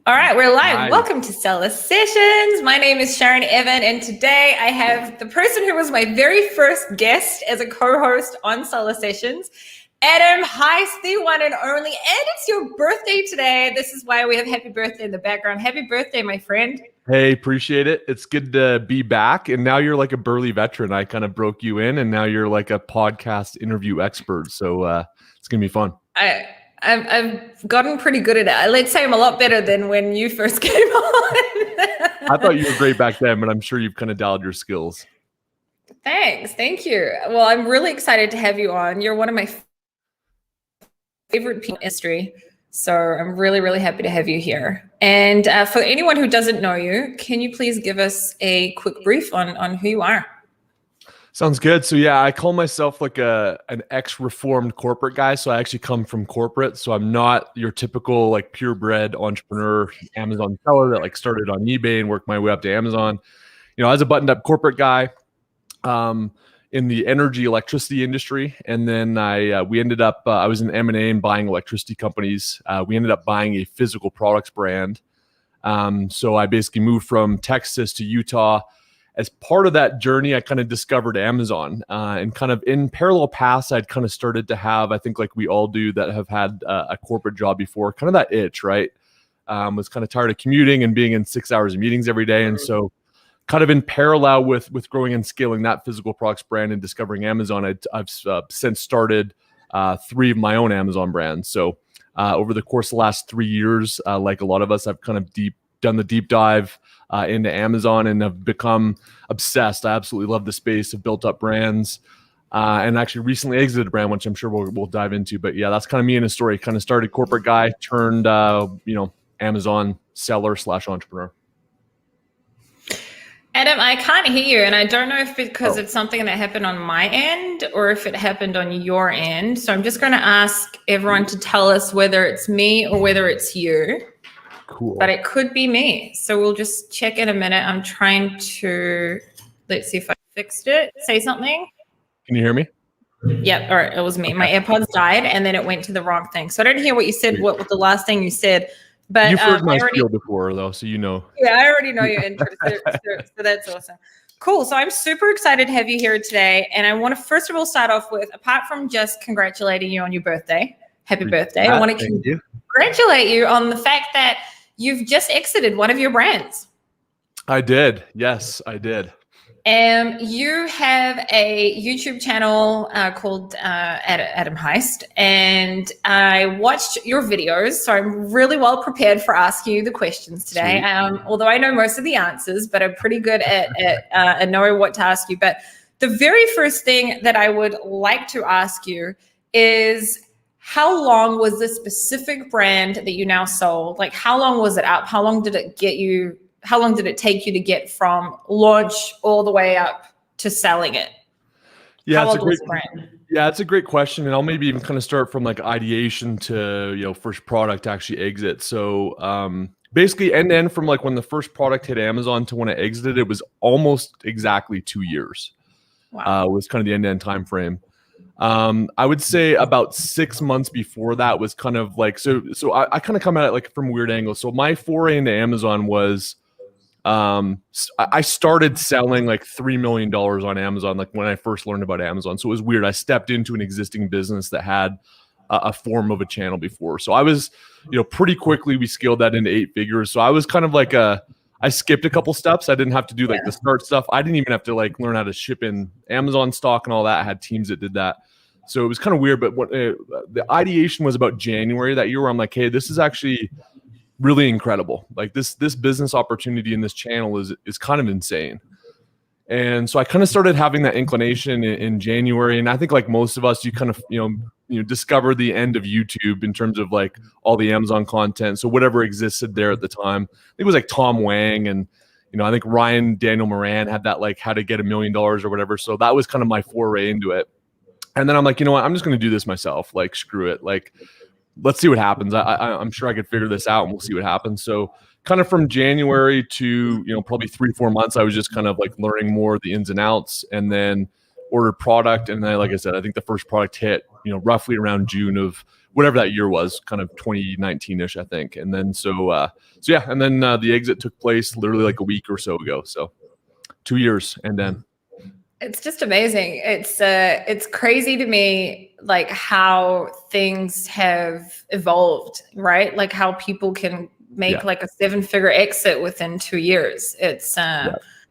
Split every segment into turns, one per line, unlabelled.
All right, we're live.
Hi.
Welcome to Seller Sessions. My name is Sharon Evan, and today I have the person who was my very first guest as a co-host on Seller Sessions, Adam Heist, the one and only. And it's your birthday today. This is why we have happy birthday in the background. Happy birthday, my friend.
Hey, appreciate it. It's good to be back. And now you're like a burly veteran. I kind of broke you in, and now you're like a podcast interview expert. So it's going to be fun.
I've gotten pretty good at it. Let's say I'm a lot better than when you first came on.
I thought you were great back then, but I'm sure you've kind of dialed your skills.
Thanks. Thank you. Well, I'm really excited to have you on. You're one of my favorite people in history. So I'm really, really happy to have you here. And for anyone who doesn't know you, can you please give us a quick brief on who you are?
Sounds good. So yeah, I call myself like an ex-reformed corporate guy. So I actually come from corporate. So I'm not your typical like purebred entrepreneur, Amazon seller that like started on eBay and worked my way up to Amazon. You know, I was a buttoned-up corporate guy in the energy electricity industry, and then we ended up I was in M&A and buying electricity companies. We ended up buying a physical products brand. So I basically moved from Texas to Utah. As part of that journey, I kind of discovered Amazon, and kind of in parallel paths, I'd kind of started to have, I think like we all do that have had a corporate job before, kind of that itch, right? Was kind of tired of commuting and being in 6 hours of meetings every day. And so kind of in parallel with growing and scaling that physical products brand and discovering Amazon, I've since started 3 of my own Amazon brands. So over the course of the last 3 years, like a lot of us, I've kind of done the deep dive into Amazon and have become obsessed. I absolutely love the space. Have built up brands, and actually recently exited a brand, which I'm sure we'll dive into. But yeah, that's kind of me in a story. Kind of started corporate guy, turned Amazon seller / entrepreneur.
Adam, I can't hear you, and I don't know if because it's something that happened on my end or if it happened on your end. So I'm just going to ask everyone to tell us whether it's me or whether it's you.
Cool.
But it could be me. So we'll just check in a minute. I'm trying to, let's see if I fixed it. Say something.
Can you hear me?
Yep. All right. It was me. My AirPods died and then it went to the wrong thing. So I didn't hear what you said, what was the last thing you said. But
you've heard my spiel before though, so you know.
Yeah, I already know your intro. So that's awesome. Cool. So I'm super excited to have you here today. And I want to first of all start off with, apart from just congratulating you on your birthday, happy birthday. I want to congratulate you on the fact that you've just exited one of your brands.
I did. Yes, I did.
You have a YouTube channel called Adam Heist, and I watched your videos, so I'm really well prepared for asking you the questions today. Although I know most of the answers, but I'm pretty good at knowing what to ask you. But the very first thing that I would like to ask you is, how long was this specific brand that you now sold? Like, how long was it up? How long did it take you to get from launch all the way up to selling it?
Yeah, it's a great question. And I'll maybe even kind of start from like ideation to, first product to actually exit. So basically end to end from like when the first product hit Amazon to when I exited, it was almost exactly 2 years.
Wow.
Was kind of the end-to-end time frame. I would say about 6 months before that was kind of like, so I kind of come at it like from a weird angle. So my foray into Amazon was, I started selling like $3 million on Amazon, like when I first learned about Amazon. So it was weird. I stepped into an existing business that had a form of a channel before. So I was, pretty quickly we scaled that into 8 figures. So I was kind of like I skipped a couple steps. I didn't have to do like the start stuff. I didn't even have to like learn how to ship in Amazon stock and all that. I had teams that did that. So it was kind of weird. But what the ideation was about January that year, where I'm like, hey, this is actually really incredible. Like this business opportunity in this channel is kind of insane. And so I kind of started having that inclination in January. And I think like most of us, you kind of, discover the end of YouTube in terms of like all the Amazon content. So whatever existed there at the time, I think it was like Tom Wang and, I think Ryan Daniel Moran had that like how to get $1 million or whatever. So that was kind of my foray into it. And then I'm like, you know what, I'm just going to do this myself. Like, screw it. Like, let's see what happens. I'm sure I could figure this out and we'll see what happens. So kind of from January to, probably 3-4 months, I was just kind of like learning more of the ins and outs, and then ordered product. And then, like I said, I think the first product hit, roughly around June of whatever that year was, kind of 2019-ish, I think. And then so yeah, and then the exit took place literally like a week or so ago. So 2 years and then.
It's just amazing. It's crazy to me, like how things have evolved, right? Like how people can make like a 7-figure exit within 2 years. It's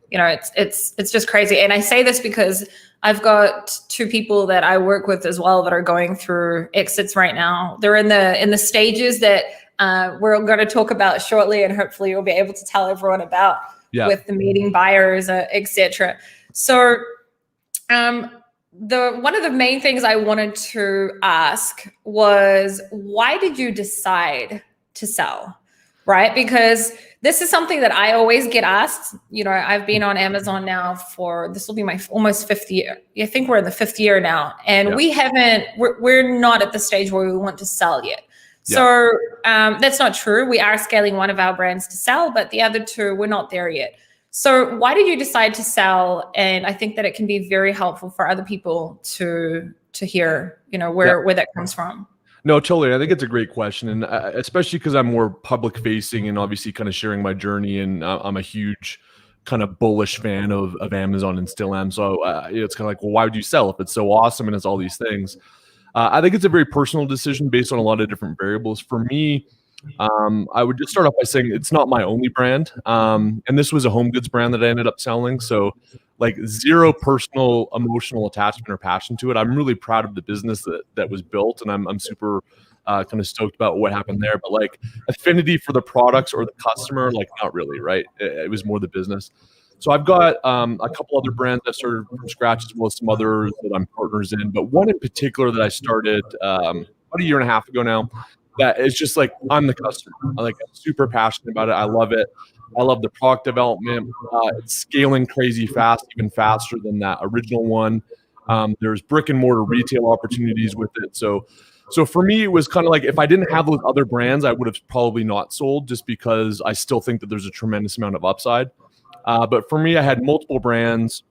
you know, it's just crazy. And I say this because I've got 2 people that I work with as well that are going through exits right now. They're in the stages that we're going to talk about shortly, and hopefully you'll be able to tell everyone about with the meeting buyers, etc. So one of the main things I wanted to ask was, why did you decide to sell? Right? Because this is something that I always get asked. You know, I've been on Amazon now for, this will be my almost 5th year. I think we're in the 5th year now, and we're not at the stage where we want to sell yet. So that's not true. We are scaling one of our brands to sell, but the other 2, we're not there yet. So why did you decide to sell? And I think that it can be very helpful for other people to hear, you know, where that comes from.
No, totally. I think it's a great question. And especially because I'm more public facing and obviously kind of sharing my journey. And I'm a huge kind of bullish fan of Amazon and still am. So it's kind of like, well, why would you sell if it's so awesome and it's all these things? I think it's a very personal decision based on a lot of different variables. For me, I would just start off by saying it's not my only brand. And this was a home goods brand that I ended up selling. So like zero personal emotional attachment or passion to it. I'm really proud of the business that was built, and I'm super kind of stoked about what happened there. But like affinity for the products or the customer, like not really, right? It was more the business. So I've got a couple other brands I started from scratch, as well as some others that I'm partners in. But one in particular that I started about a year and a half ago now, that is just like, I'm the customer. I'm super passionate about it. I love it. I love the product development. It's scaling crazy fast, even faster than that original one. There's brick and mortar retail opportunities with it. So for me, it was kind of like, if I didn't have those other brands, I would have probably not sold, just because I still think that there's a tremendous amount of upside. But for me, I had multiple brands.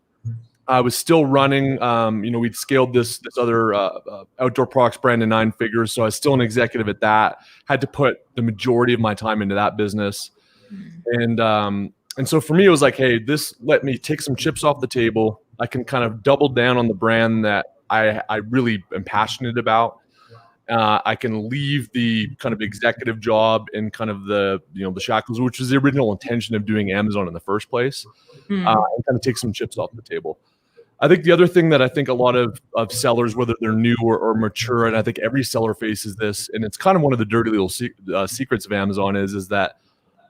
I was still running, you know, we'd scaled this other outdoor products brand to 9 figures. So I was still an executive at that, had to put the majority of my time into that business. And so for me, it was like, hey, this let me take some chips off the table. I can kind of double down on the brand that I really am passionate about. I can leave the kind of executive job and kind of the, you know, the shackles, which was the original intention of doing Amazon in the first place, and kind of take some chips off the table. I think the other thing that I think a lot of sellers, whether they're new or mature, and I think every seller faces this, and it's kind of one of the dirty little secrets of Amazon is that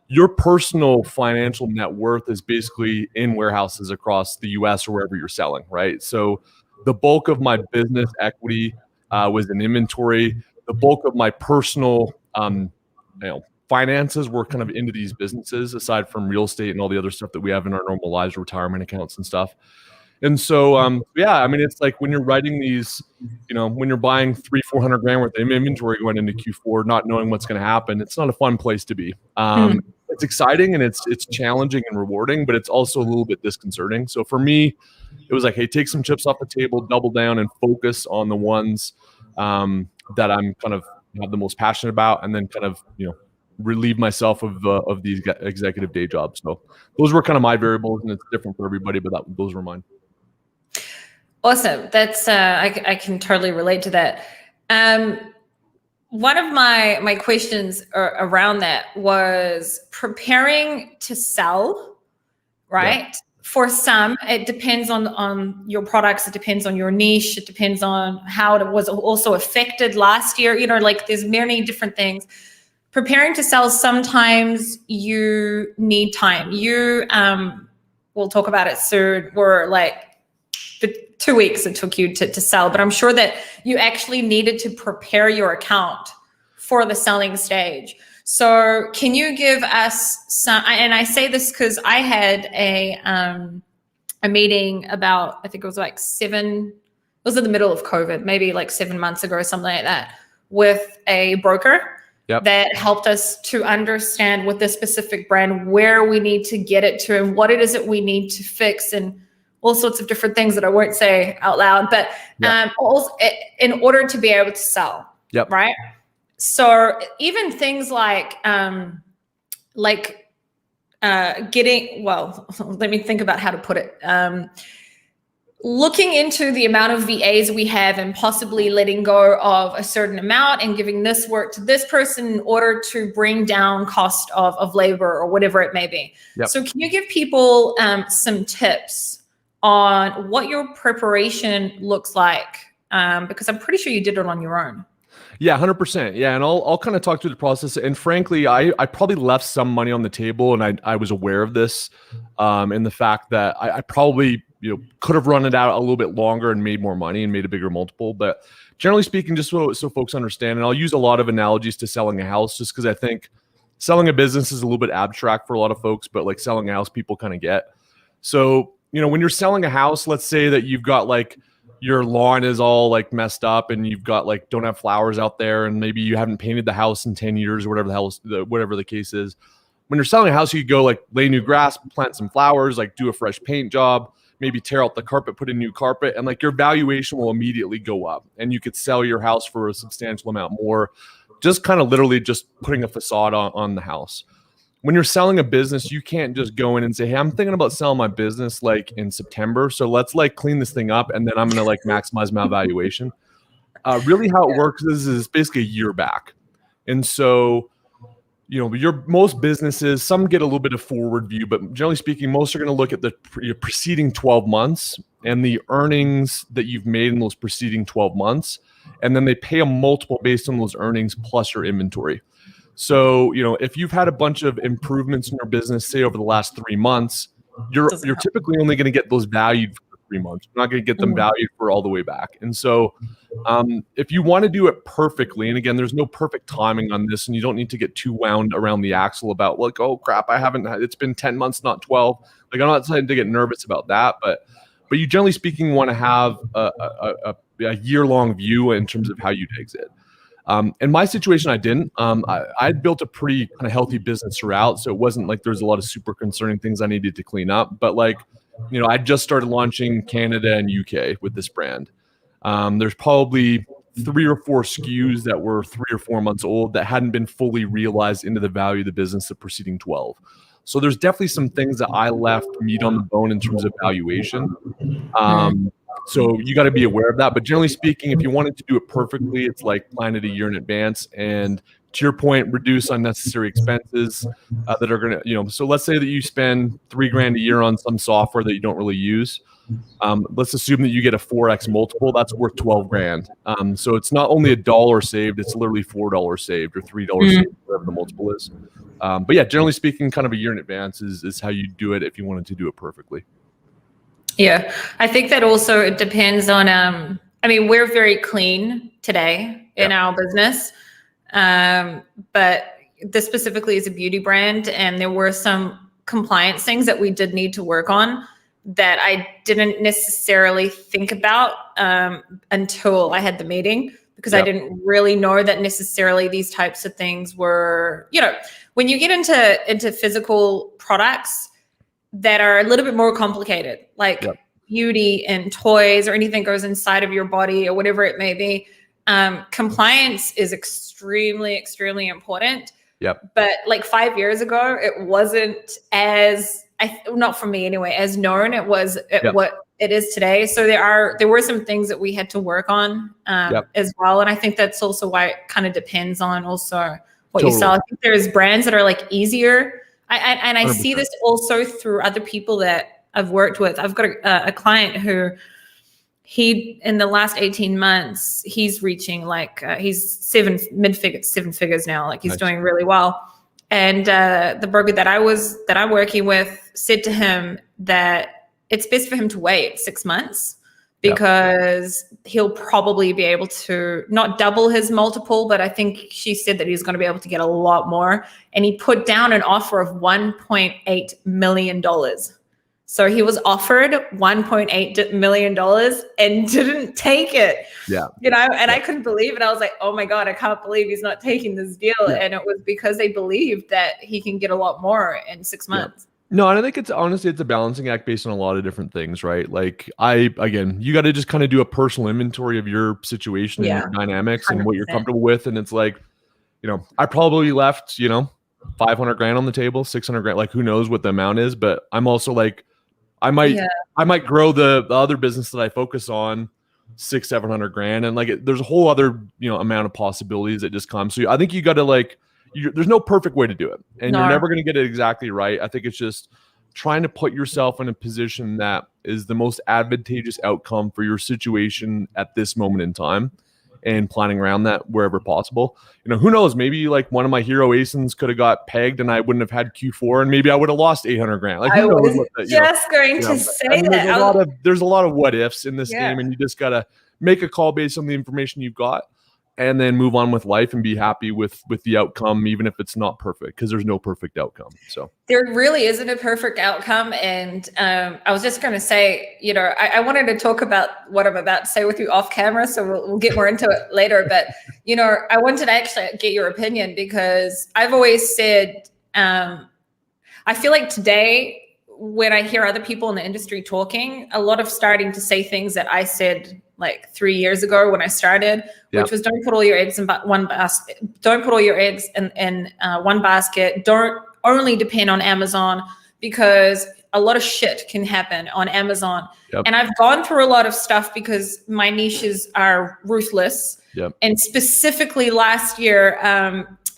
your personal financial net worth is basically in warehouses across the US or wherever you're selling, right? So the bulk of my business equity was in inventory. The bulk of my personal finances were kind of into these businesses, aside from real estate and all the other stuff that we have in our normal lives, retirement accounts and stuff. And so, yeah, I mean, it's like when you're writing these, you know, when you're buying $300,000-400,000 worth of inventory going into Q4, not knowing what's going to happen, it's not a fun place to be. It's exciting and it's challenging and rewarding, but it's also a little bit disconcerting. So for me, it was like, hey, take some chips off the table, double down, and focus on the ones that I'm kind of have the most passionate about, and then kind of, you know, relieve myself of these executive day jobs. So those were kind of my variables, and it's different for everybody, but those were mine.
Awesome. That's I can totally relate to that. One of my questions around that was preparing to sell, right? Yeah. For some, it depends on your products. It depends on your niche. It depends on how it was also affected last year. You know, like there's many different things. Preparing to sell, sometimes you need time. We'll talk about it soon. We're like, the 2 weeks it took you to sell, but I'm sure that you actually needed to prepare your account for the selling stage. So can you give us some, and I say this because I had a meeting about, I think it was like it was in the middle of COVID, maybe like 7 months ago or something like that, with a broker that helped us to understand with this specific brand where we need to get it to and what it is that we need to fix, and all sorts of different things that I won't say out loud, but also in order to be able to sell.
Yep.
Right. So even things like getting, well, let me think about how to put it. Looking into the amount of VAs we have and possibly letting go of a certain amount and giving this work to this person in order to bring down cost of labor or whatever it may be.
Yep.
So can you give people some tips on what your preparation looks like? Because I'm pretty sure you did it on your own.
Yeah, 100%. Yeah, and I'll kind of talk through the process. And frankly, I probably left some money on the table, and I was aware of this, and the fact that I probably could have run it out a little bit longer and made more money and made a bigger multiple. But generally speaking, just so folks understand, and I'll use a lot of analogies to selling a house, just because I think selling a business is a little bit abstract for a lot of folks, but like selling a house, people kind of get. So when you're selling a house, let's say that you've got like your lawn is all like messed up and you've got like don't have flowers out there, and maybe you haven't painted the house in 10 years or whatever the case is. When you're selling a house, you could go like lay new grass, plant some flowers, like do a fresh paint job, maybe tear out the carpet, put in new carpet, and like your valuation will immediately go up, and you could sell your house for a substantial amount more, just kind of literally just putting a facade on the house. When you're selling a business, you can't just go in and say, hey, I'm thinking about selling my business like in September, so let's like clean this thing up and then I'm going to like maximize my valuation. Really how it works is basically a year back. And so, your most businesses, some get a little bit of forward view, but generally speaking, most are going to look at your preceding 12 months and the earnings that you've made in those preceding 12 months. And then they pay a multiple based on those earnings plus your inventory. So, if you've had a bunch of improvements in your business, say over the last 3 months, you're typically only going to get those valued for 3 months. You're not going to get them valued for all the way back. And so if you want to do it perfectly, and again, there's no perfect timing on this, and you don't need to get too wound around the axle about like, oh crap, it's been 10 months, not 12. Like, I'm not trying to get nervous about that, but you generally speaking want to have a year-long view in terms of how you'd exit. In my situation, I didn't. I'd built a pretty kind of healthy business throughout, so it wasn't like there's a lot of super concerning things I needed to clean up. But like, I just started launching Canada and UK with this brand. There's probably 3 or 4 SKUs that were 3 or 4 months old that hadn't been fully realized into the value of the business the preceding 12. So there's definitely some things that I left meat on the bone in terms of valuation. So you got to be aware of that. But generally speaking, if you wanted to do it perfectly, it's like plan it a year in advance. And to your point, reduce unnecessary expenses that are going to, so let's say that you spend $3,000 a year on some software that you don't really use. Let's assume that you get a 4x multiple. That's worth $12,000. So it's not only $1 saved, it's literally $4 saved or $3 saved, whatever the multiple is. But yeah, generally speaking, kind of a year in advance is how you do it if you wanted to do it perfectly. Yeah,
I think that also it depends on, we're very clean today in our business, but this specifically is a beauty brand, and there were some compliance things that we did need to work on that I didn't necessarily think about until I had the meeting, because I didn't really know that necessarily these types of things were, when you get into physical products that are a little bit more complicated, like beauty and toys or anything goes inside of your body or whatever it may be. Compliance is extremely, extremely important. But like 5 years ago, it wasn't as, not for me anyway, as known it was what it is today. So there were some things that we had to work on as well. And I think that's also why it kind of depends on also what you sell. I think there's brands that are like easier. I 100%. See this also through other people that I've worked with. I've got a client who in the last 18 months, he's reaching like, he's seven figures now. Like he's doing really well. And the broker that I'm working with said to him that it's best for him to wait 6 months because he'll probably be able to not double his multiple, but I think she said that he's going to be able to get a lot more. And he put down an offer of $1.8 million. So he was offered $1.8 million and didn't take it. I couldn't believe it. I was like, oh my God, I can't believe he's not taking this deal. And it was because they believed that he can get a lot more in 6 months.
No, and I think it's honestly it's a balancing act based on a lot of different things, right? Like again, you got to just kind of do a personal inventory of your situation and
Yeah,
your dynamics and what you're
100%.
comfortable with. And it's like, I probably left, 500 grand on the table, 600 grand, like who knows what the amount is, but I'm also like, I might,
Yeah.
I might grow the other business that I focus on 700 grand. And like, there's a whole other, amount of possibilities that just come. So I think you got to like, there's no perfect way to do it, and you're
No.
never going to get it exactly right. I think it's just trying to put yourself in a position that is the most advantageous outcome for your situation at this moment in time, and planning around that wherever possible. Who knows? Maybe like one of my hero ASINs could have got pegged, and I wouldn't have had Q4, and maybe I would have lost 800 grand. Like
I
who knows
was
what that,
just going to say
I mean,
that.
there's a lot of what ifs in this
Yeah.
game, and you just gotta make a call based on the information you've got, and then move on with life and be happy with the outcome, even if it's not perfect, because there's no perfect outcome. So
there really isn't a perfect outcome. And I was just going to say, I wanted to talk about what I'm about to say with you off camera, so we'll get more into it later. But, I wanted to actually get your opinion, because I've always said, I feel like today, when I hear other people in the industry talking, a lot of starting to say things that I said like 3 years ago when I started, which was don't put all your eggs in one basket. Don't put all your eggs in one basket. Don't only depend on Amazon, because a lot of shit can happen on Amazon.
Yep.
And I've gone through a lot of stuff because my niches are ruthless.
Yep.
And specifically last year,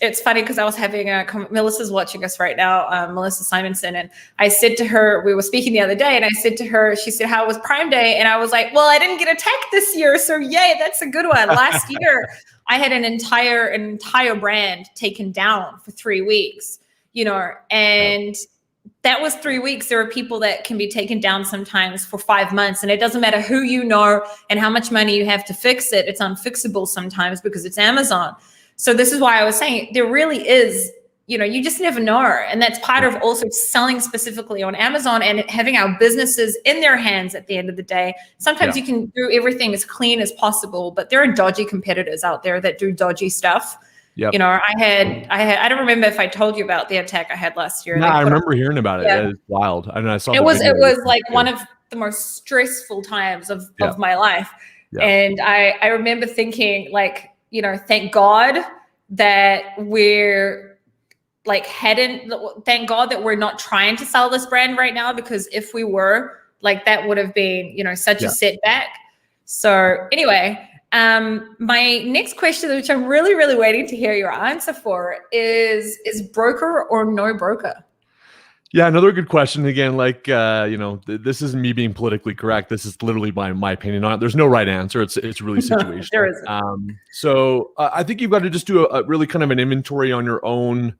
it's funny because I was having Melissa's watching us right now, Melissa Simonson. And I said to her, we were speaking the other day, and I said to her, she said, how was Prime Day? And I was like, well, I didn't get attacked this year. So yay, that's a good one. Last year, I had an entire brand taken down for 3 weeks, and that was 3 weeks. There are people that can be taken down sometimes for 5 months, and it doesn't matter who and how much money you have to fix it. It's unfixable sometimes because it's Amazon. So this is why I was saying there really is, you just never know. And that's part of also selling specifically on Amazon and having our businesses in their hands at the end of the day. Sometimes you can do everything as clean as possible, but there are dodgy competitors out there that do dodgy stuff.
Yep.
I don't remember if I told you about the attack I had last year.
No, I remember hearing about it. Yeah. It's wild. I saw
it was like one of the most stressful times of my life.
Yeah.
And I remember thinking like, thank God that thank God that we're not trying to sell this brand right now, because if we were, like, that would have been, such a setback. So anyway, my next question, which I'm really, really waiting to hear your answer for, is broker or no broker?
Yeah, another good question. Again, like, this isn't me being politically correct. This is literally my opinion on it. There's no right answer. It's really situational.
There isn't.
So I think you've got to just do a really kind of an inventory on your own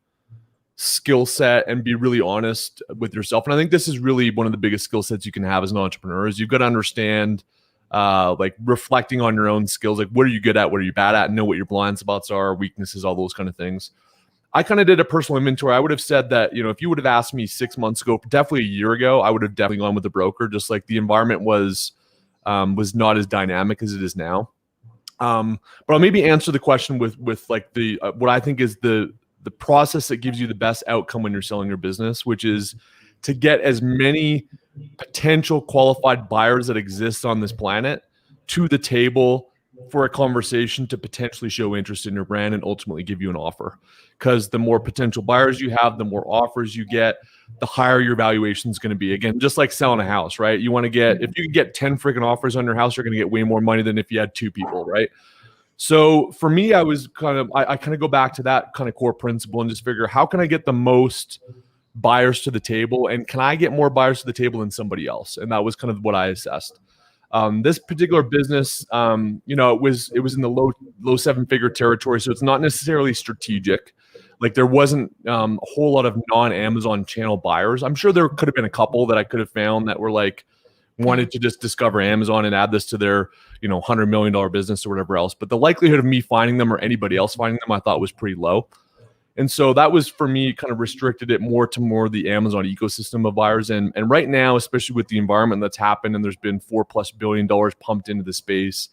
skill set and be really honest with yourself. And I think this is really one of the biggest skill sets you can have as an entrepreneur, is you've got to understand, like, reflecting on your own skills. Like, what are you good at? What are you bad at? Know what your blind spots are, weaknesses, all those kind of things. I kind of did a personal inventory. I would have said that, if you would have asked me 6 months ago, definitely a year ago, I would have definitely gone with the broker. Just like the environment was not as dynamic as it is now. But I'll maybe answer the question with like the what I think is the process that gives you the best outcome when you're selling your business, which is to get as many potential qualified buyers that exist on this planet to the table for a conversation to potentially show interest in your brand and ultimately give you an offer. Because the more potential buyers you have, the more offers you get, the higher your valuation is going to be. Again, just like selling a house, right? You want to get, if you can get 10 freaking offers on your house, you're going to get way more money than if you had 2 people, right? So for me, I kind of go back to that kind of core principle and just figure, how can I get the most buyers to the table, and can I get more buyers to the table than somebody else? And that was kind of what I assessed. This particular business, it was in the low 7-figure territory, so it's not necessarily strategic. Like, there wasn't a whole lot of non-Amazon channel buyers. I'm sure there could have been a couple that I could have found that were like wanted to just discover Amazon and add this to their $100 million business or whatever else. But the likelihood of me finding them or anybody else finding them, I thought was pretty low. And so that was, for me, kind of restricted it more to the Amazon ecosystem of buyers. And right now, especially with the environment that's happened, and there's been $4+ billion pumped into the space,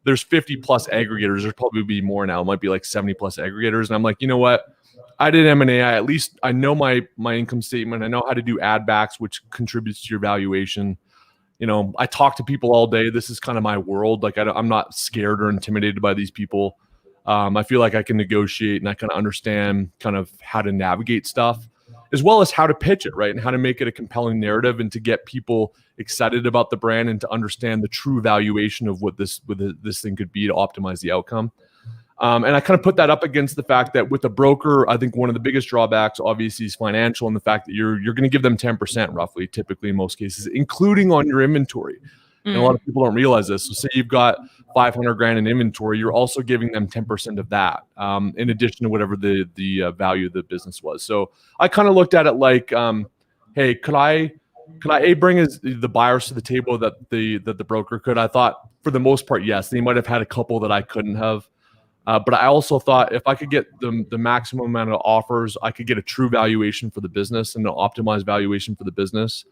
there's 50 plus aggregators. There's probably be more now. It might be like 70 plus aggregators. And I'm like, you know what? I did M&A. At least I know my income statement. I know how to do add backs, which contributes to your valuation. You know, I talk to people all day. This is kind of my world. Like I'm not scared or intimidated by these people. I feel like I can negotiate and I kind of understand kind of how to navigate stuff, as well as how to pitch it, right? And how to make it a compelling narrative and to get people excited about the brand and to understand the true valuation of what this thing could be to optimize the outcome. And I kind of put that up against the fact that with a broker, I think one of the biggest drawbacks obviously is financial, and the fact that you're going to give them 10% roughly, typically in most cases, including on your inventory. And a lot of people don't realize this. So say you've got 500 grand in inventory, you're also giving them 10% of that, in addition to whatever the value of the business was. So I kind of looked at it like, hey, could I bring the buyers to the table that the broker could? I thought for the most part, yes. They might have had a couple that I couldn't have. But I also thought if I could get the maximum amount of offers, I could get a true valuation for the business and an optimized valuation for the business.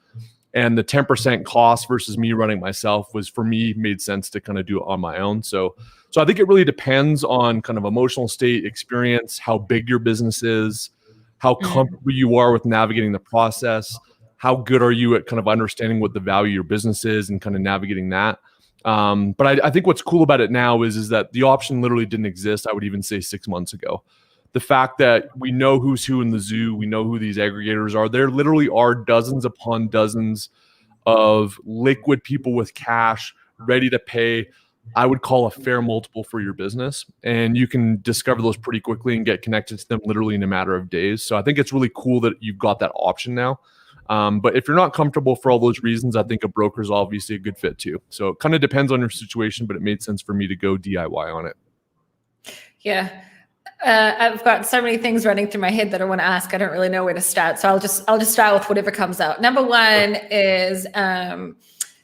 And the 10% cost versus me running myself was, for me, made sense to kind of do it on my own. So I think it really depends on kind of emotional state, experience, how big your business is, how comfortable you are with navigating the process, how good are you at kind of understanding what the value of your business is and kind of navigating that. But I think what's cool about it now is that the option literally didn't exist. I would even say 6 months ago. The fact that we know who's who in the zoo, we know who these aggregators are. There literally are dozens upon dozens of liquid people with cash ready to pay, I would call a fair multiple for your business. And you can discover those pretty quickly and get connected to them literally in a matter of days. So I think it's really cool that you've got that option now. But if you're not comfortable for all those reasons, I think a broker is obviously a good fit too. So it kind of depends on your situation, but it made sense for me to go DIY on it.
Yeah. I've got so many things running through my head that I want to ask. I don't really know where to start. So I'll just start with whatever comes out. Number one is,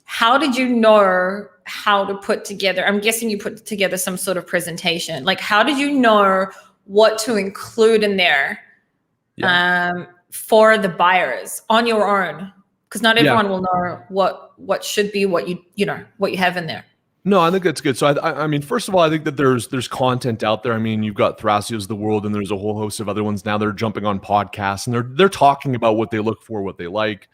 how did you know how to put together? I'm guessing you put together some sort of presentation. Like, how did you know what to include in there? Yeah. For the buyers on your own, because not everyone will know what should be what you have in there.
No, I think that's good. So I mean, first of all, I think that there's content out there. I mean, you've got Thrasio's of the world, and there's a whole host of other ones now. They're jumping on podcasts, and they're talking about what they look for, what they like.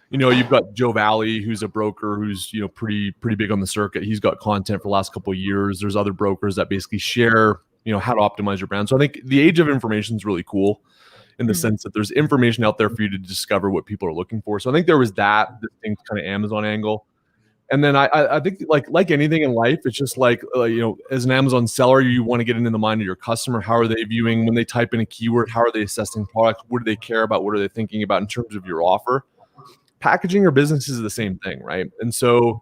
You know, you've got Joe Valley, who's a broker who's pretty big on the circuit. He's got content for the last couple of years. There's other brokers that basically share how to optimize your brand. So I think the age of information is really cool, in the sense that there's information out there for you to discover what people are looking for. So I think there was that distinct kind of Amazon angle. And then I think like anything in life, it's just like, as an Amazon seller, you want to get into the mind of your customer. How are they viewing when they type in a keyword? How are they assessing products? What do they care about? What are they thinking about in terms of your offer? Packaging your business is the same thing, right? And so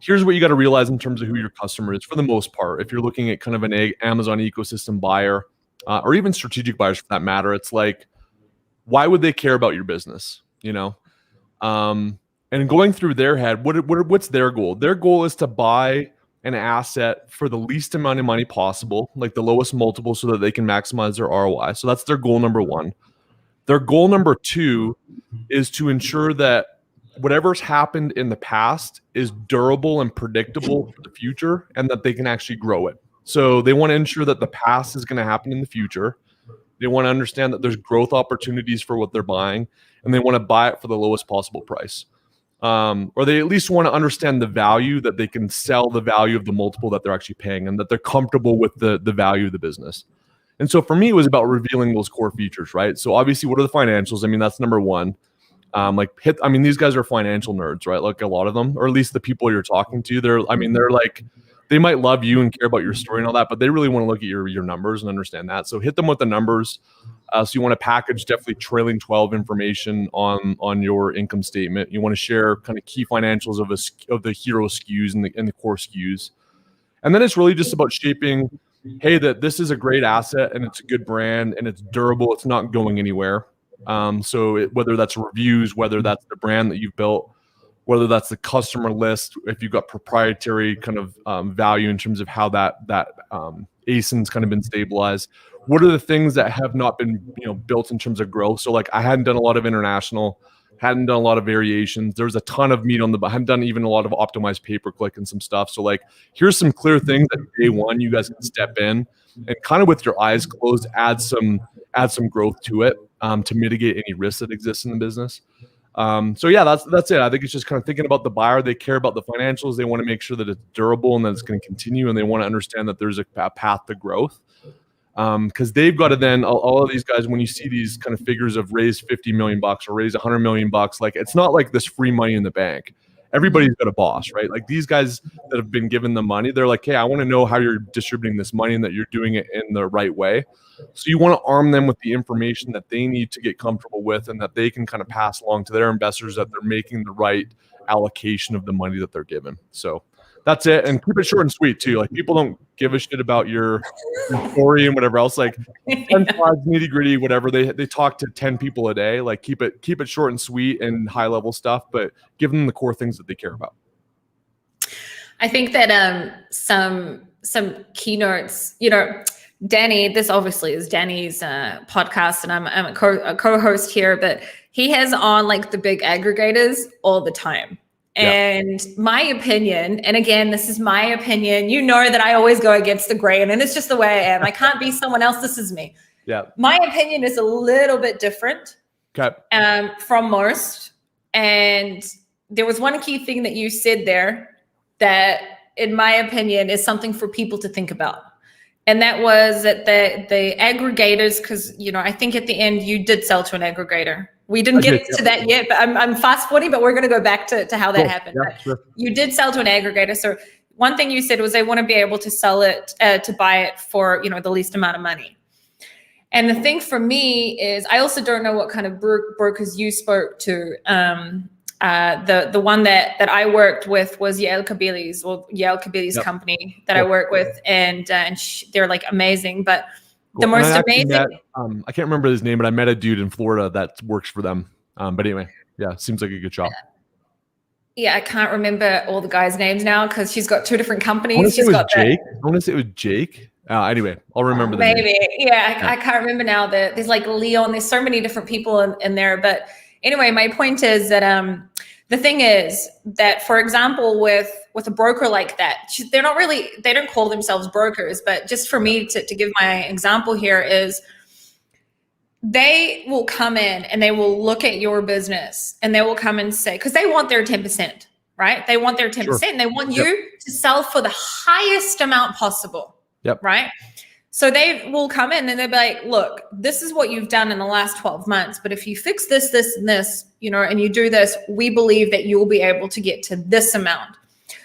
here's what you got to realize in terms of who your customer is for the most part. If you're looking at kind of an Amazon ecosystem buyer, or even strategic buyers for that matter, it's like, why would they care about your business? And going through their head, what's their goal? Their goal is to buy an asset for the least amount of money possible, like the lowest multiple, so that they can maximize their ROI. So that's their goal number one. Their goal number two is to ensure that whatever's happened in the past is durable and predictable for the future, and that they can actually grow it. So they want to ensure that the past is going to happen in the future. They want to understand that there's growth opportunities for what they're buying, and they want to buy it for the lowest possible price. Or they at least want to understand the value, that they can sell the value of the multiple that they're actually paying, and that they're comfortable with the value of the business. And so for me, it was about revealing those core features, right? So obviously, what are the financials? I mean, that's number one. These guys are financial nerds, right? Like a lot of them, or at least the people you're talking to, they're like, they might love you and care about your story and all that, but they really want to look at your numbers and understand that. So hit them with the numbers. So you want to package definitely trailing 12 information on your income statement. You want to share kind of key financials of the hero SKUs and the core SKUs. And then it's really just about shaping, hey, that this is a great asset and it's a good brand and it's durable. It's not going anywhere. Whether that's reviews, whether that's the brand that you've built, whether that's the customer list, if you've got proprietary kind of value in terms of how that ASIN's kind of been stabilized. What are the things that have not been built in terms of growth? So like I hadn't done a lot of international hadn't done a lot of variations. There's a ton of meat on the, hadn't done even a lot of optimized pay-per-click and some stuff. So like, here's some clear things that day one you guys can step in and kind of with your eyes closed, add some growth to it to mitigate any risks that exist in the business. So yeah, that's it. I think it's just kind of thinking about the buyer. They care about the financials. They want to make sure that it's durable and that it's going to continue, and they want to understand that there's a path to growth. Because they've got to then, all of these guys, when you see these kind of figures of raise 50 million bucks or raise 100 million bucks, like it's not like this free money in the bank. Everybody's got a boss, right? Like these guys that have been given the money, they're like, hey, I want to know how you're distributing this money and that you're doing it in the right way. So you want to arm them with the information that they need to get comfortable with and that they can kind of pass along to their investors that they're making the right allocation of the money that they're given. So that's it. And keep it short and sweet too. Like people don't give a shit about your story and whatever else. Like 10 slides, nitty gritty, whatever. They talk to 10 people a day. Like keep it short and sweet and high level stuff, but give them the core things that they care about.
I think that some keynotes, Danny, this obviously is Danny's podcast, and I'm a co-host here, but he has on like the big aggregators all the time. And my opinion, and again, this is my opinion, that I always go against the grain, and it's just the way I am. I can't be someone else. This is me. Yeah. My opinion is a little bit different from most. And there was one key thing that you said there that, in my opinion, is something for people to think about. And that was that the aggregators, because, I think at the end you did sell to an aggregator. We didn't get to that yet, but I'm fast forwarding, but we're going to go back to how that happened. Yeah, sure. You did sell to an aggregator. So one thing you said was they want to be able to sell it, to buy it for, the least amount of money. And the thing for me is, I also don't know what kind of brokers you spoke to. The one that I worked with was Youre company that I work with, and they're like amazing. But the most amazing,
I can't remember his name, but I met a dude in Florida that works for them. But anyway, yeah, seems like a good shop.
Yeah, I can't remember all the guys' names now because she's got two different companies.
I want to say it was Jake. Anyway, I'll remember the name.
Yeah, I can't remember now. There's like Leon. There's so many different people in there. But anyway, my point is that the thing is that, for example, with a broker like that, they don't call themselves brokers, but just for me to give my example here is, they will come in and they will look at your business and they will come and say, because they want their 10%, right? They want their 10%. Sure. And they want you to sell for the highest amount possible, right? So they will come in and they'll be like, look, this is what you've done in the last 12 months. But if you fix this, this, and this, and you do this, we believe that you'll be able to get to this amount.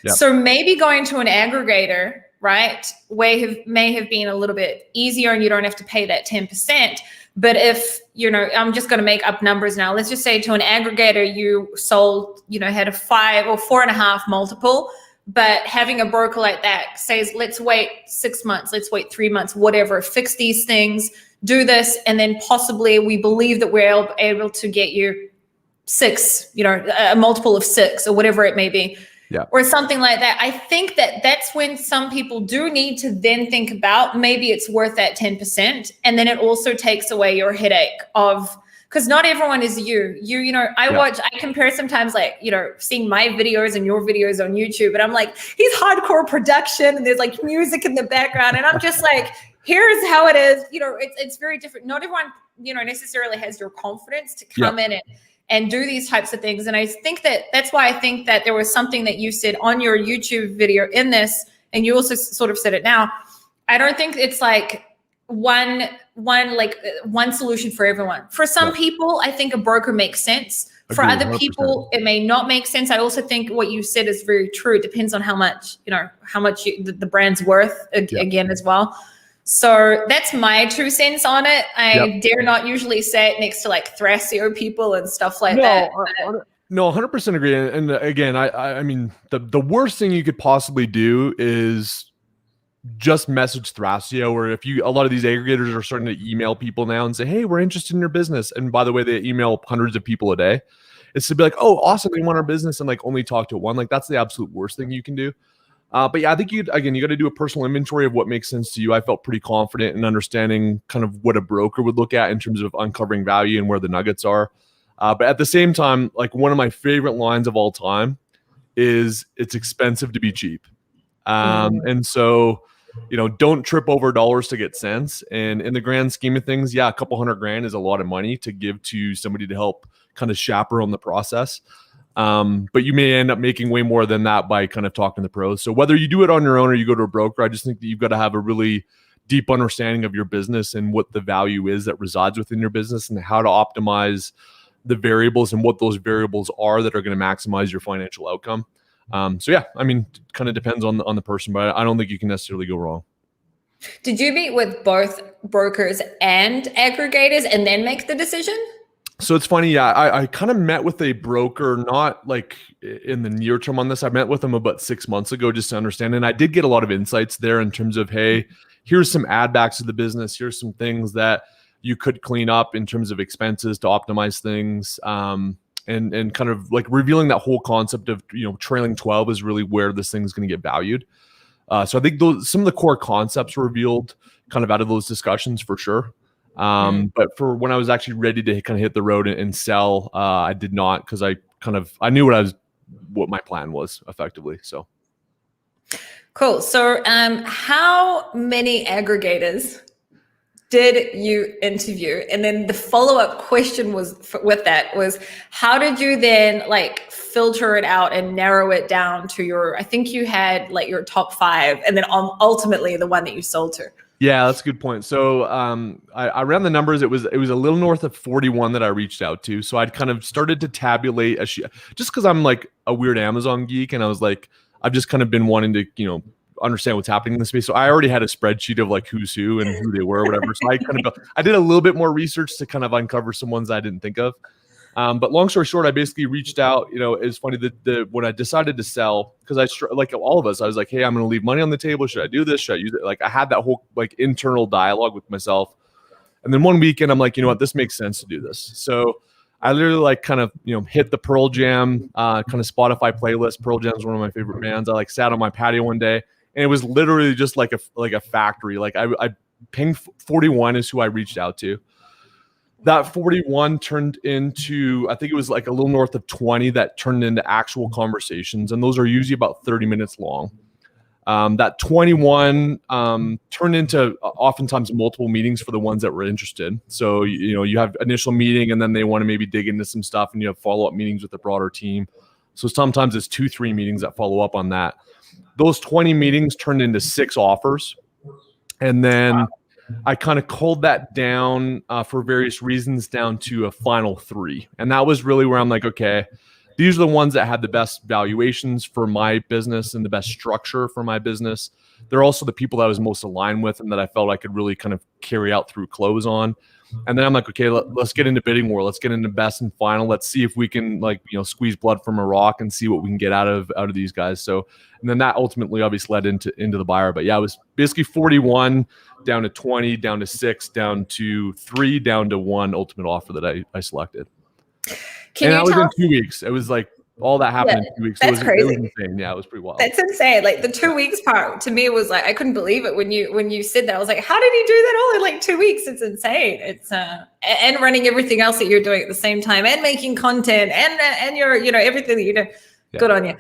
Yep. So maybe going to an aggregator, right, may have been a little bit easier and you don't have to pay that 10%. But if, I'm just going to make up numbers now. Let's just say to an aggregator, you sold, had a 5 or 4.5 multiple. But having a broker like that says, let's wait 6 months, let's wait 3 months, whatever, fix these things, do this. And then possibly we believe that we're able to get you 6, a multiple of 6 or whatever it may be. Yeah. Or something like that. I think that's when some people do need to then think about, maybe it's worth that 10%. And then it also takes away your headache of, because not everyone is you. I compare sometimes, like, seeing my videos and your videos on YouTube, and I'm like, he's hardcore production and there's like music in the background. And I'm just like, here's how it is. It's very different. Not everyone, necessarily has your confidence to come in and do these types of things. And I think that's why I think that there was something that you said on your YouTube video in this, and you also sort of said it now. I don't think it's like one solution for everyone. For some people, I think a broker makes sense. For other people, it may not make sense. I also think what you said is very true. It depends on how much the brand's worth again as well. So that's my 2 cents on it. I dare not usually say it next to like Thrasio people and stuff like that.
No, 100% agree. And again, I mean, the worst thing you could possibly do is just message Thrasio, or a lot of these aggregators are starting to email people now and say, hey, we're interested in your business. And by the way, they email hundreds of people a day. It's to be like, oh, awesome, they want our business, and like only talk to one. Like that's the absolute worst thing you can do. But yeah, I think you got to do a personal inventory of what makes sense to you. I felt pretty confident in understanding kind of what a broker would look at in terms of uncovering value and where the nuggets are. But at the same time, like one of my favorite lines of all time is it's expensive to be cheap. And so, don't trip over dollars to get cents. And in the grand scheme of things, yeah, a couple $100,000 is a lot of money to give to somebody to help kind of chaperone the process. But you may end up making way more than that by kind of talking to the pros. So whether you do it on your own or you go to a broker, I just think that you've got to have a really deep understanding of your business and what the value is that resides within your business and how to optimize the variables and what those variables are that are going to maximize your financial outcome. So yeah, I mean, kind of depends on the person, but I don't think you can necessarily go wrong.
Did you meet with both brokers and aggregators and then make the decision?
So it's funny. Yeah, I kind of met with a broker, not like in the near term on this. I met with them about 6 months ago just to understand. And I did get a lot of insights there in terms of, hey, here's some add backs to the business. Here's some things that you could clean up in terms of expenses to optimize things. And kind of like revealing that whole concept of, trailing 12 is really where this thing is going to get valued. So I think some of the core concepts were revealed kind of out of those discussions for sure. But for when I was actually ready to kind of hit the road and sell, I did not, because I knew what my plan was effectively. So.
Cool. So how many aggregators did you interview? And then the follow-up question was how did you then like filter it out and narrow it down to I think you had like your top 5 and then ultimately the one that you sold to?
Yeah, that's a good point. So I ran the numbers. It was a little north of 41 that I reached out to. So I'd kind of started to tabulate just because I'm like a weird Amazon geek, and I was like, I've just kind of been wanting to understand what's happening in the space. So I already had a spreadsheet of like who's who and who they were, or whatever. So I did a little bit more research to kind of uncover some ones I didn't think of. But long story short, I basically reached out. It's funny that when I decided to sell, because like all of us, I was like, hey, I'm going to leave money on the table. Should I do this? Should I use it? Like I had that whole like internal dialogue with myself. And then one weekend, I'm like, you know what, this makes sense to do this. So I literally like kind of, hit the Pearl Jam kind of Spotify playlist. Pearl Jam is one of my favorite bands. I like sat on my patio one day, and it was literally just like a factory. Like I pinged 41 is who I reached out to. That 41 turned into, I think it was like a little north of 20 that turned into actual conversations. And those are usually about 30 minutes long. That 21 turned into oftentimes multiple meetings for the ones that were interested. So, you have initial meeting and then they want to maybe dig into some stuff, and you have follow-up meetings with the broader team. So sometimes it's 2-3 meetings that follow up on that. Those 20 meetings turned into 6 offers. And then I kind of culled that down for various reasons down to a final 3. And that was really where I'm like, okay, these are the ones that had the best valuations for my business and the best structure for my business. They're also the people that I was most aligned with and that I felt I could really kind of carry out through close on. And then I'm like, okay, let's get into bidding war. Let's get into best and final. Let's see if we can squeeze blood from a rock and see what we can get out of these guys. So, and then that ultimately obviously led into the buyer. But yeah, it was basically 41 down to 20, down to 6, down to 3, down to 1 ultimate offer that I selected. And that was in 2 weeks. It was like all that happened in 2 weeks.
That's crazy.
It was insane. Yeah, it was pretty wild.
That's insane. Like the 2 weeks part to me was like, I couldn't believe it when you said that. I was like, how did he do that all in like 2 weeks? It's insane. It's and running everything else that you're doing at the same time and making content and your everything that you do. Yeah. Good on you.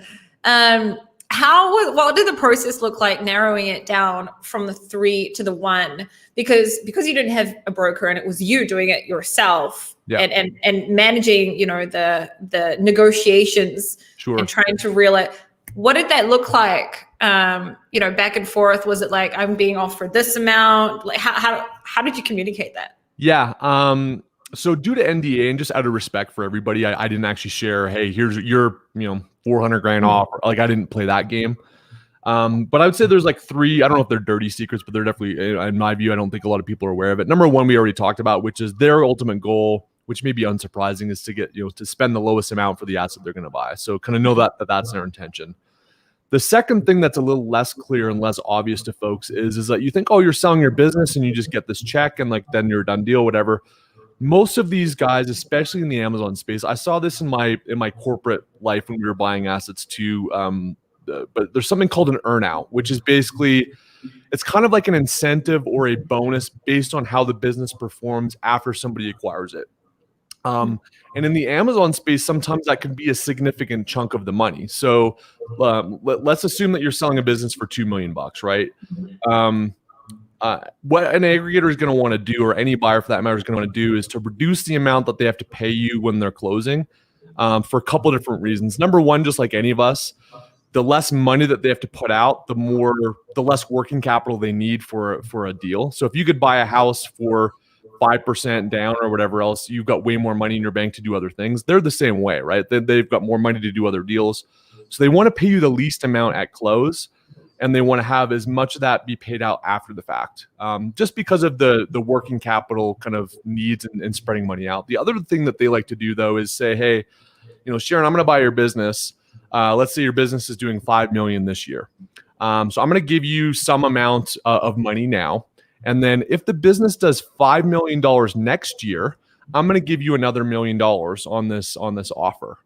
What did the process look like narrowing it down from the 3 to the 1? Because you didn't have a broker and it was you doing it yourself. Yeah. And managing, the negotiations. Sure. And trying to reel it. What did that look like? Back and forth. Was it like, I'm being offered this amount? Like how did you communicate that?
Yeah. So due to NDA and just out of respect for everybody, I didn't actually share, hey, here's your, $400,000 off. Like I didn't play that game. But I would say there's like 3, I don't know if they're dirty secrets, but they're definitely, in my view, I don't think a lot of people are aware of it. Number 1, we already talked about, which is their ultimate goal, which may be unsurprising, is to get, to spend the lowest amount for the asset they're going to buy. So kind of know that that's their intention. The second thing that's a little less clear and less obvious to folks is that you think, oh, you're selling your business and you just get this check and like, then you're a done deal, whatever. Most of these guys, especially in the Amazon space, I saw this in my corporate life when we were buying assets too. But there's something called an earnout, which is basically, it's kind of like an incentive or a bonus based on how the business performs after somebody acquires it. And in the Amazon space, sometimes that can be a significant chunk of the money. So let's assume that you're selling a business for $2 million, right? What an aggregator is going to want to do, or any buyer for that matter is going to want to do, is to reduce the amount that they have to pay you when they're closing, for a couple of different reasons. Number one, just like any of us, the less money that they have to put out, the less working capital they need for a deal. So if you could buy a house for 5% down or whatever else, you've got way more money in your bank to do other things. They're the same way, right? They've got more money to do other deals. So they want to pay you the least amount at close, and they want to have as much of that be paid out after the fact, just because of the working capital kind of needs and spreading money out. The other thing that they like to do, though, is say, hey, Sharon, I'm going to buy your business. Let's say your business is doing $5 million this year. So I'm going to give you some amount of money now. And then if the business does $5 million next year, I'm going to give you another $1 million on this offer.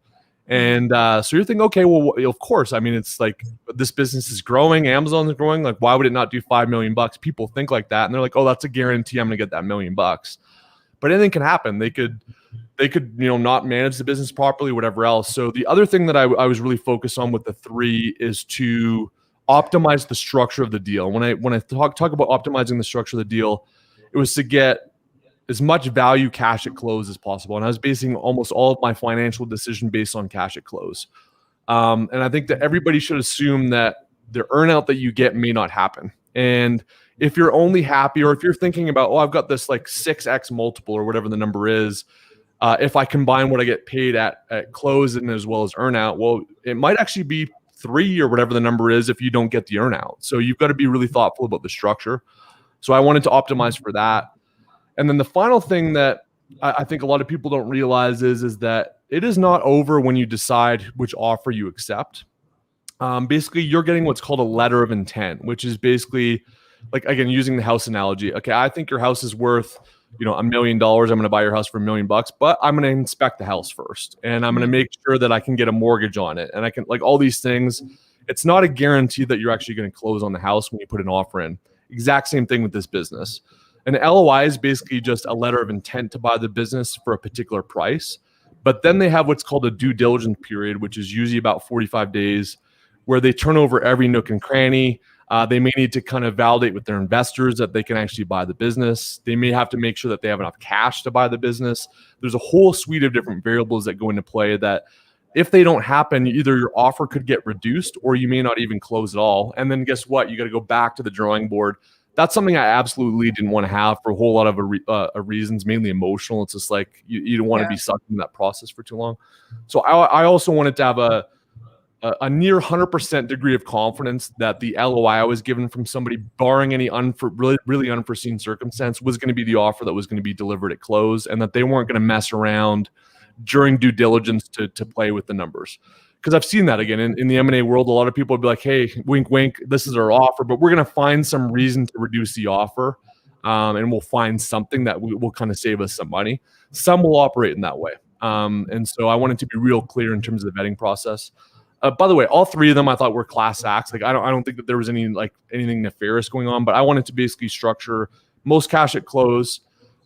And so you're thinking, okay, well, of course. I mean, it's like, this business is growing. Amazon's growing. Like, why would it not do $5 million? People think like that. And they're like, oh, that's a guarantee I'm going to get that $1 million. But anything can happen. They could not manage the business properly, whatever else. So the other thing that I was really focused on with the 3 is to optimize the structure of the deal. When I talk about optimizing the structure of the deal, it was to get as much value cash at close as possible. And I was basing almost all of my financial decision based on cash at close. And I think that everybody should assume that the earnout that you get may not happen. And if you're only happy, or if you're thinking about, oh, I've got this like 6x multiple or whatever the number is, if I combine what I get paid at close and as well as earnout, well, it might actually be 3 or whatever the number is if you don't get the earnout. So you've got to be really thoughtful about the structure. So I wanted to optimize for that. And then the final thing that I think a lot of people don't realize is that it is not over when you decide which offer you accept. Basically, you're getting what's called a letter of intent, which is basically, like, again, using the house analogy. Okay, I think your house is worth, $1 million. I'm going to buy your house for $1 million, but I'm going to inspect the house first, and I'm going to make sure that I can get a mortgage on it, and I can, like, all these things. It's not a guarantee that you're actually going to close on the house when you put an offer in. Exact same thing with this business. An LOI is basically just a letter of intent to buy the business for a particular price, but then they have what's called a due diligence period, which is usually about 45 days, where they turn over every nook and cranny. They may need to kind of validate with their investors that they can actually buy the business. They may have to make sure that they have enough cash to buy the business. There's a whole suite of different variables that go into play that, if they don't happen, either your offer could get reduced or you may not even close at all. And then guess what? You got to go back to the drawing board. That's something I absolutely didn't want to have for a whole lot of reasons, mainly emotional. It's just like you don't want to be stuck in that process for too long. So I also wanted to have a near 100% degree of confidence that the LOI I was given from somebody, barring any really unforeseen circumstance, was going to be the offer that was going to be delivered at close, and that they weren't going to mess around during due diligence to play with the numbers. Because I've seen that again in the M&A world. A lot of people would be like, hey, wink, wink, this is our offer, but we're going to find some reason to reduce the offer, and we'll find something that will kind of save us some money. Some will operate in that way. And so I wanted to be real clear in terms of the vetting process. By the way, all 3 of them I thought were class acts. Like, I don't think that there was anything nefarious going on, but I wanted to basically structure most cash at close,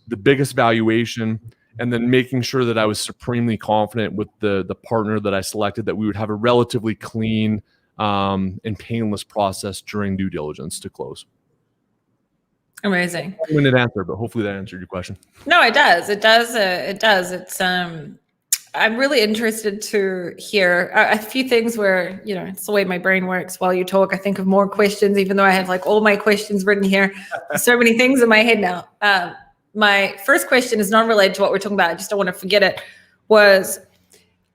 the biggest valuation, and then making sure that I was supremely confident with the partner that I selected that we would have a relatively clean and painless process during due diligence to close.
Amazing.
Long-winded answer, but hopefully that answered your question.
No, it does. It does. It does. It's I'm really interested to hear a few things where, it's the way my brain works. While you talk, I think of more questions, even though I have like all my questions written here. So many things in my head now. My first question is not related to what we're talking about. I just don't want to forget it. Was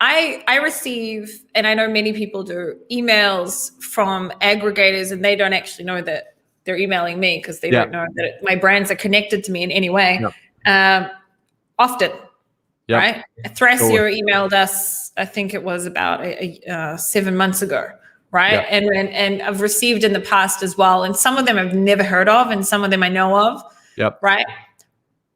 I receive, and I know many people do, emails from aggregators, and they don't actually know that they're emailing me because they don't know that my brands are connected to me in any way. Often. Yep. Right. Thrasio emailed us, I think it was about 7 months ago. Right. Yep. And I've received in the past as well. And some of them I've never heard of, and some of them I know of. Yep. Right.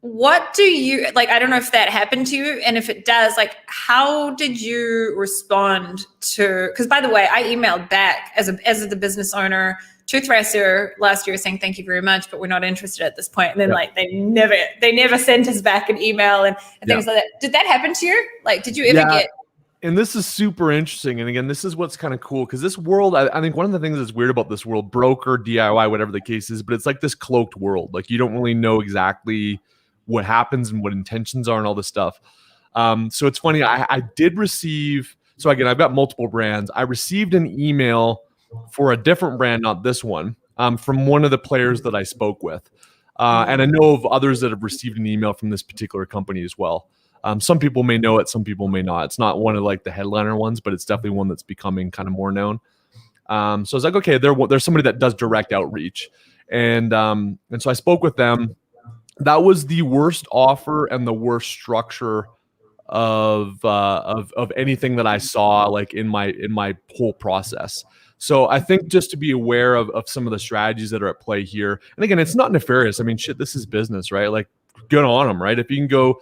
What do you like? I don't know if that happened to you. And if it does, like, how did you respond to, because by the way, I emailed back as the business owner Toothracer last year saying thank you very much, but we're not interested at this point. And then like they never sent us back an email and things like that. Did that happen to you? Like, did you ever get?
And this is super interesting. And again, this is what's kind of cool because this world, I think one of the things that's weird about this world, broker, DIY, whatever the case is, but it's like this cloaked world. Like you don't really know exactly what happens and what intentions are and all this stuff. So it's funny. I did receive, so again, I've got multiple brands. I received an email for a different brand, not this one, from one of the players that I spoke with. And I know of others that have received an email from this particular company as well. Some people may know it, some people may not. It's not one of like the headliner ones, but it's definitely one that's becoming kind of more known. So I was like, okay, there's somebody that does direct outreach. And so I spoke with them. That was the worst offer and the worst structure of anything that I saw like in my whole process. So I think just to be aware of some of the strategies that are at play here. And again, it's not nefarious. I mean, shit, this is business, right? Like, good on them, right? If you can go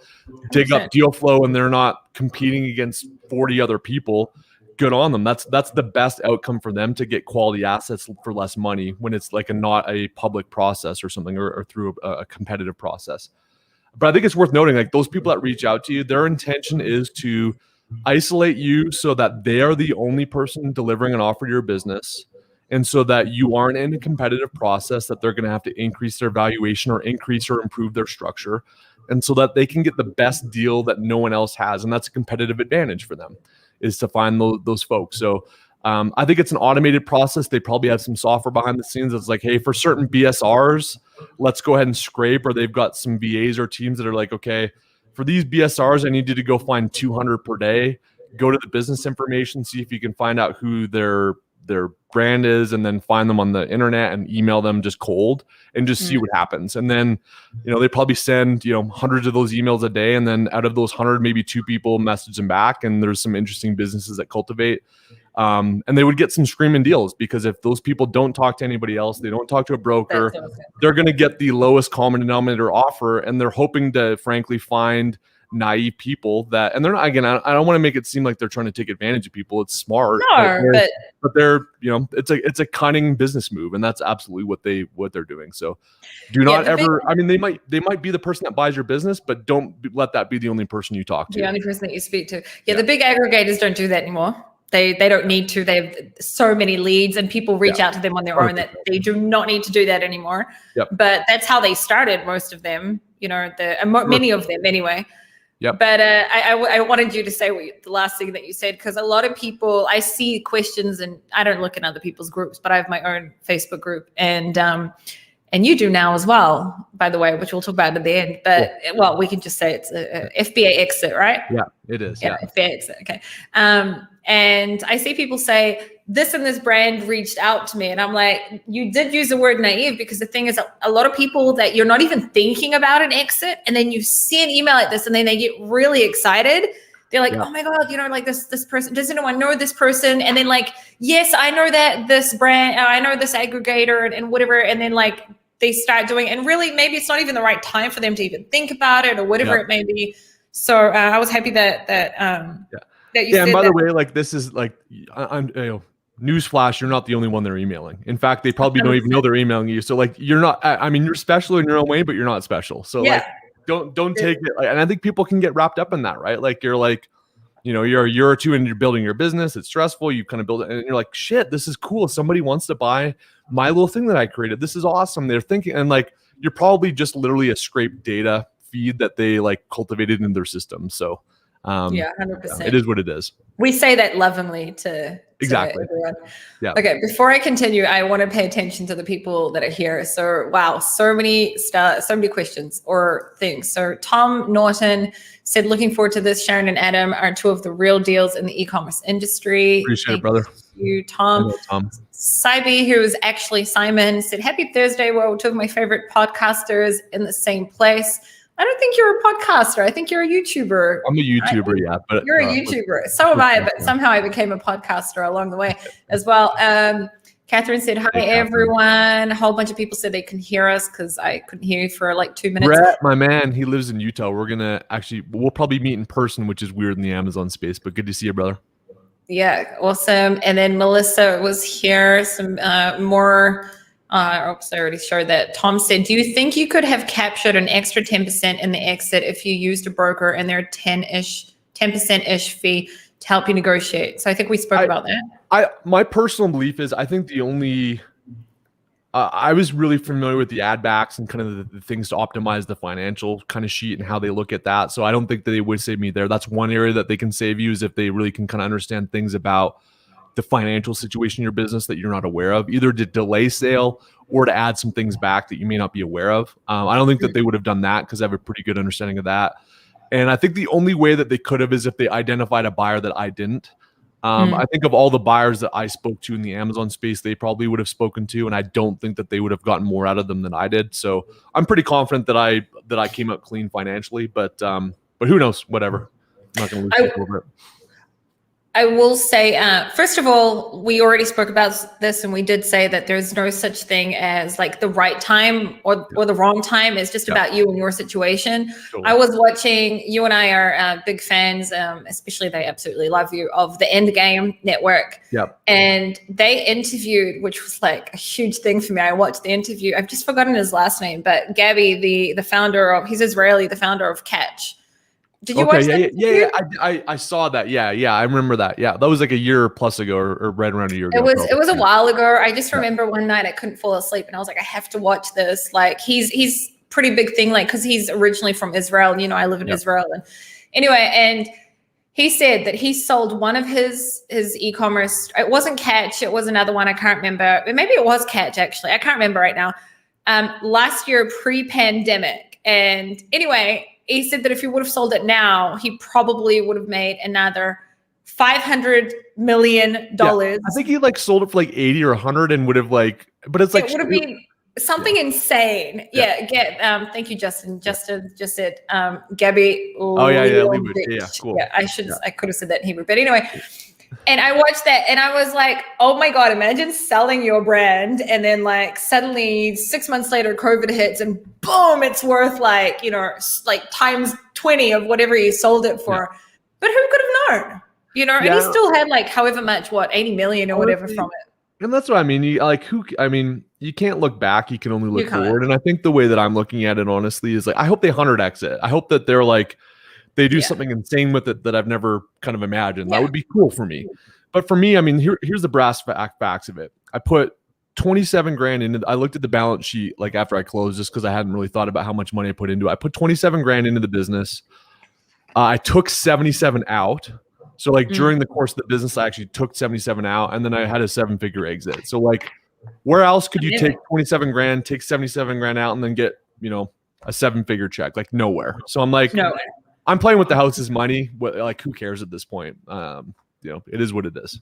dig up deal flow and they're not competing against 40 other people, good on them. That's the best outcome for them to get quality assets for less money when it's like not a public process or something or through a competitive process. But I think it's worth noting, like those people that reach out to you, their intention is to isolate you so that they are the only person delivering an offer to your business. And so that you aren't in a competitive process that they're going to have to increase their valuation or increase or improve their structure. And so that they can get the best deal that no one else has. And that's a competitive advantage for them, is to find those folks. So I think it's an automated process. They probably have some software behind the scenes that's like, hey, for certain BSRs, let's go ahead and scrape. Or they've got some VAs or teams that are like, okay, for these BSRs, I need you to go find 200 per day. Go to the business information, see if you can find out who their brand is, and then find them on the internet and email them just cold and just see what happens. And then, they probably send, hundreds of those emails a day. And then out of those 100, maybe 2 people message them back. And there's some interesting businesses that cultivate. And they would get some screaming deals, because if those people don't talk to anybody else, they don't talk to a broker, they're going to get the lowest common denominator offer. And they're hoping to frankly find naive people that, and they're not, again, I don't want to make it seem like they're trying to take advantage of people. It's smart, but they're, it's a cunning business move, and that's absolutely what they're doing. So do not ever, I mean, they might be the person that buys your business, but don't let that be the only person you talk to.
The only person that you speak to. The big aggregators don't do that anymore. They don't need to. They have so many leads, and people reach out to them on their own, that they do not need to do that anymore. But that's how they started, most of them, many of them anyway. But I wanted you to say the last thing that you said, because a lot of people, I see questions, and I don't look in other people's groups, but I have my own Facebook group, and you do now as well, by the way, which we'll talk about at the end. But well, we can just say it's a FBA exit, right?
Yeah, it is. Yeah,
FBA exit. Okay. And I see people say this and this brand reached out to me, and I'm like, you did use the word naive, because the thing is, a lot of people that you're not even thinking about an exit, and then you see an email like this, and then they get really excited. They're like, oh my God, like this person, does anyone know this person? And then like, yes, I know that this brand, I know this aggregator and whatever. And then like they start doing, and really maybe it's not even the right time for them to even think about it or whatever it may be. So I was happy that you said
and by
that.
the way, like this is like, newsflash, you're not the only one they're emailing. In fact, they probably don't even know they're emailing you. So like, you're not, I mean, you're special in your own way, but you're not special. So like, don't take it. And I think people can get wrapped up in that, right? Like you're like, you're a year or two and you're building your business. It's stressful. You kind of build it and you're like, shit, this is cool. Somebody wants to buy my little thing that I created. This is awesome. They're thinking, and like, you're probably just literally a scraped data feed that they like cultivated in their system. So
100%.
It is what it is.
We say that lovingly to everyone. Okay, before I continue, I want to pay attention to the people that are here. So wow, so many questions or things. So Tom Norton said, looking forward to this. Sharon and Adam are 2 of the real deals in the e-commerce industry.
Appreciate it, brother.
Thank you, Tom. Saibi, who is actually Simon, said, happy Thursday. Well, 2 of my favorite podcasters in the same place. I don't think you're a podcaster. I think you're a YouTuber.
I'm a YouTuber, but
you're a YouTuber. So am I, but somehow I became a podcaster along the way as well. Catherine said, hi, everyone. A whole bunch of people said they can hear us, because I couldn't hear you for like 2 minutes.
Brett, my man, he lives in Utah. We'll probably meet in person, which is weird in the Amazon space, but good to see you, brother.
Yeah, awesome. And then Melissa was here. Some more Oops, I already showed that. Tom said, do you think you could have captured an extra 10% in the exit if you used a broker and their 10%-ish fee to help you negotiate? So I think we spoke about that.
My personal belief is I think the only I was really familiar with the ad backs and kind of the things to optimize the financial kind of sheet and how they look at that. So I don't think that they would save me there. That's one area that they can save you, is if they really can kind of understand things about the financial situation in your business that you're not aware of, either to delay sale or to add some things back that you may not be aware of. I don't think that they would have done that because I have a pretty good understanding of that. And I think the only way that they could have is if they identified a buyer that I didn't. I think of all the buyers that I spoke to in the Amazon space, they probably would have spoken to, and I don't think that they would have gotten more out of them than I did. So I'm pretty confident that I came out clean financially, but who knows? Whatever. I'm not going to lose sleep over it.
I will say, first of all, we already spoke about this, and we did say that there's no such thing as like the right time or the wrong time. It's just about you and your situation. Totally. I was watching, you and I are big fans, especially they absolutely love you, of the Endgame Network.
Yep.
And they interviewed, which was like a huge thing for me. I watched the interview. I've just forgotten his last name, but Gabby, the founder of, he's Israeli, the founder of Catch. Did you watch that?
Yeah. I saw that. Yeah. I remember that. Yeah, that was like a year plus ago, or right around a year ago.
It was a while ago. I just remember one night I couldn't fall asleep, and I was like, I have to watch this. Like, he's pretty big thing, like, because he's originally from Israel. You know, I live in Israel, and anyway, and he said that he sold one of his e-commerce. It wasn't Catch. It was another one. I can't remember. Maybe it was Catch, actually. I can't remember right now. Last year, pre-pandemic, and anyway. He said that if he would have sold it now, he probably would have made another $500 million.
Yeah, I think he like sold it for like 80 or 100 and would have like, but it's like,
it would have been something insane. Thank you, Justin. Justin just said, Gabby.
Oh yeah. Cool.
Yeah, I could have said that in Hebrew, but anyway. And I watched that and I was like, oh my God, imagine selling your brand and then like suddenly 6 months later, COVID hits and boom, it's worth like, you know, like times 20 of whatever you sold it for. Yeah. But who could have known? You know, and he still had like however much, 80 million or whatever from it.
And that's what I mean. You can't look back. You can only look forward. And I think the way that I'm looking at it, honestly, is like, I hope they 100x it. I hope that they're like, they do something insane with it that I've never kind of imagined. That would be cool for me. But for me, I mean, here's the brass facts of it. I put 27 grand into I looked at the balance sheet like after I closed, just because I hadn't really thought about how much money I put into it. I put 27 grand into the business. I took 77 out. So like during the course of the business, I actually took 77 out, and then I had a 7-figure exit. So like, where else could you take 27 grand, take 77 grand out, and then get, you know, a 7-figure check? Like nowhere. So I'm like, nowhere. I'm playing with the house's money. Like, who cares at this point? You know, it is what it is.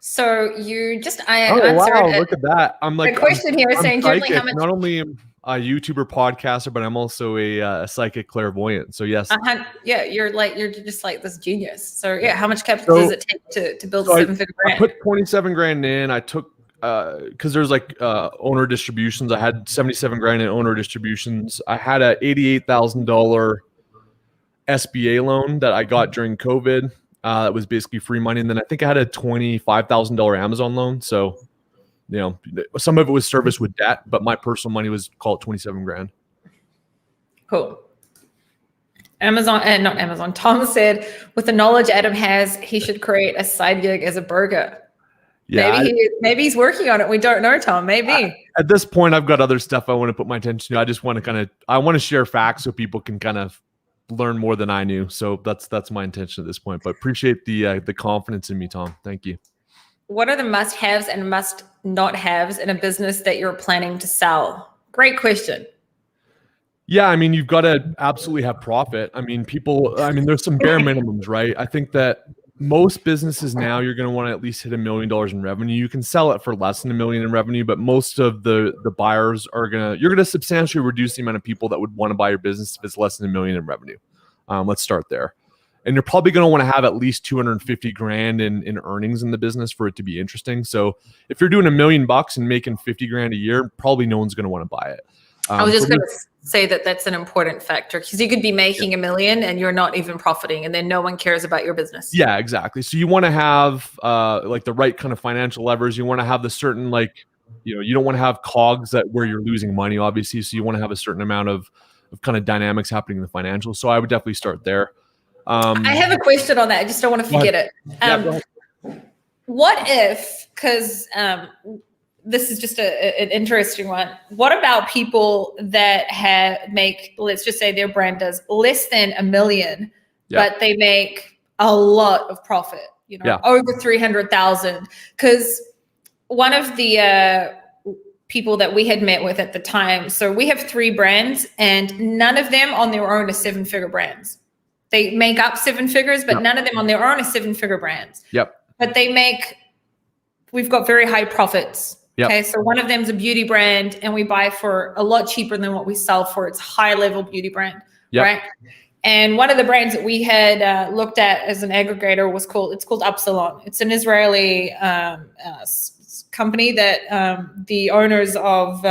So you just
answered wow, look at that. I'm like,
the question here is saying generally how much.
Not only am I a YouTuber podcaster, but I'm also a psychic clairvoyant. So yes.
You're just like this genius. So yeah, how much capital does it take to build a 7-figure brand?
I put 27 grand in. I took because there's like owner distributions. I had 77 grand in owner distributions. I had a $88,000 SBA loan that I got during COVID. That was basically free money. And then I think I had a $25,000 Amazon loan. So, you know, some of it was serviced with debt, but my personal money was called 27 grand.
Cool. Not Amazon. Tom said, with the knowledge Adam has, he should create a side gig as a burger. Yeah, maybe he's working on it. We don't know, Tom. Maybe.
At this point, I've got other stuff I want to put my attention to. I just want to I want to share facts so people can kind of learn more than I knew. So that's my intention at this point, but appreciate the confidence in me, Tom. Thank you.
What are the must-haves and must-not-haves in a business that you're planning to sell? Great question.
Yeah, I mean, you've got to absolutely have profit. I mean, there's some bare minimums, right? I think that most businesses now, you're going to want to at least hit $1 million in revenue. You can sell it for less than $1 million in revenue, but most of the buyers you're going to substantially reduce the amount of people that would want to buy your business if it's less than $1 million in revenue. Let's start there. And you're probably going to want to have at least 250 grand in earnings in the business for it to be interesting. So if you're doing $1 million and making 50 grand a year, probably no one's going to want to buy it.
I was just going to say that that's an important factor, because you could be making $1 million and you're not even profiting, and then no one cares about your business.
Yeah, exactly. So you want to have like the right kind of financial levers. You want to have the certain you don't want to have cogs that where you're losing money, obviously. So you want to have a certain amount of kind of dynamics happening in the financials. So I would definitely start there.
I have a question on that. I just don't want to forget it.
Go ahead.
What if, because this is just an interesting one. What about people that make, let's just say their brand does less than $1 million, but they make a lot of profit, over 300,000? Because one of the people that we had met with at the time, so we have 3 brands and none of them on their own are 7-figure brands. They make up 7 figures, but none of them on their own are 7-figure brands. But we've got very high profits. Okay, so one of them's a beauty brand and we buy for a lot cheaper than what we sell for. It's high level beauty brand, right? And one of the brands that we had looked at as an aggregator it's called Upsilon. It's an Israeli company that the owners of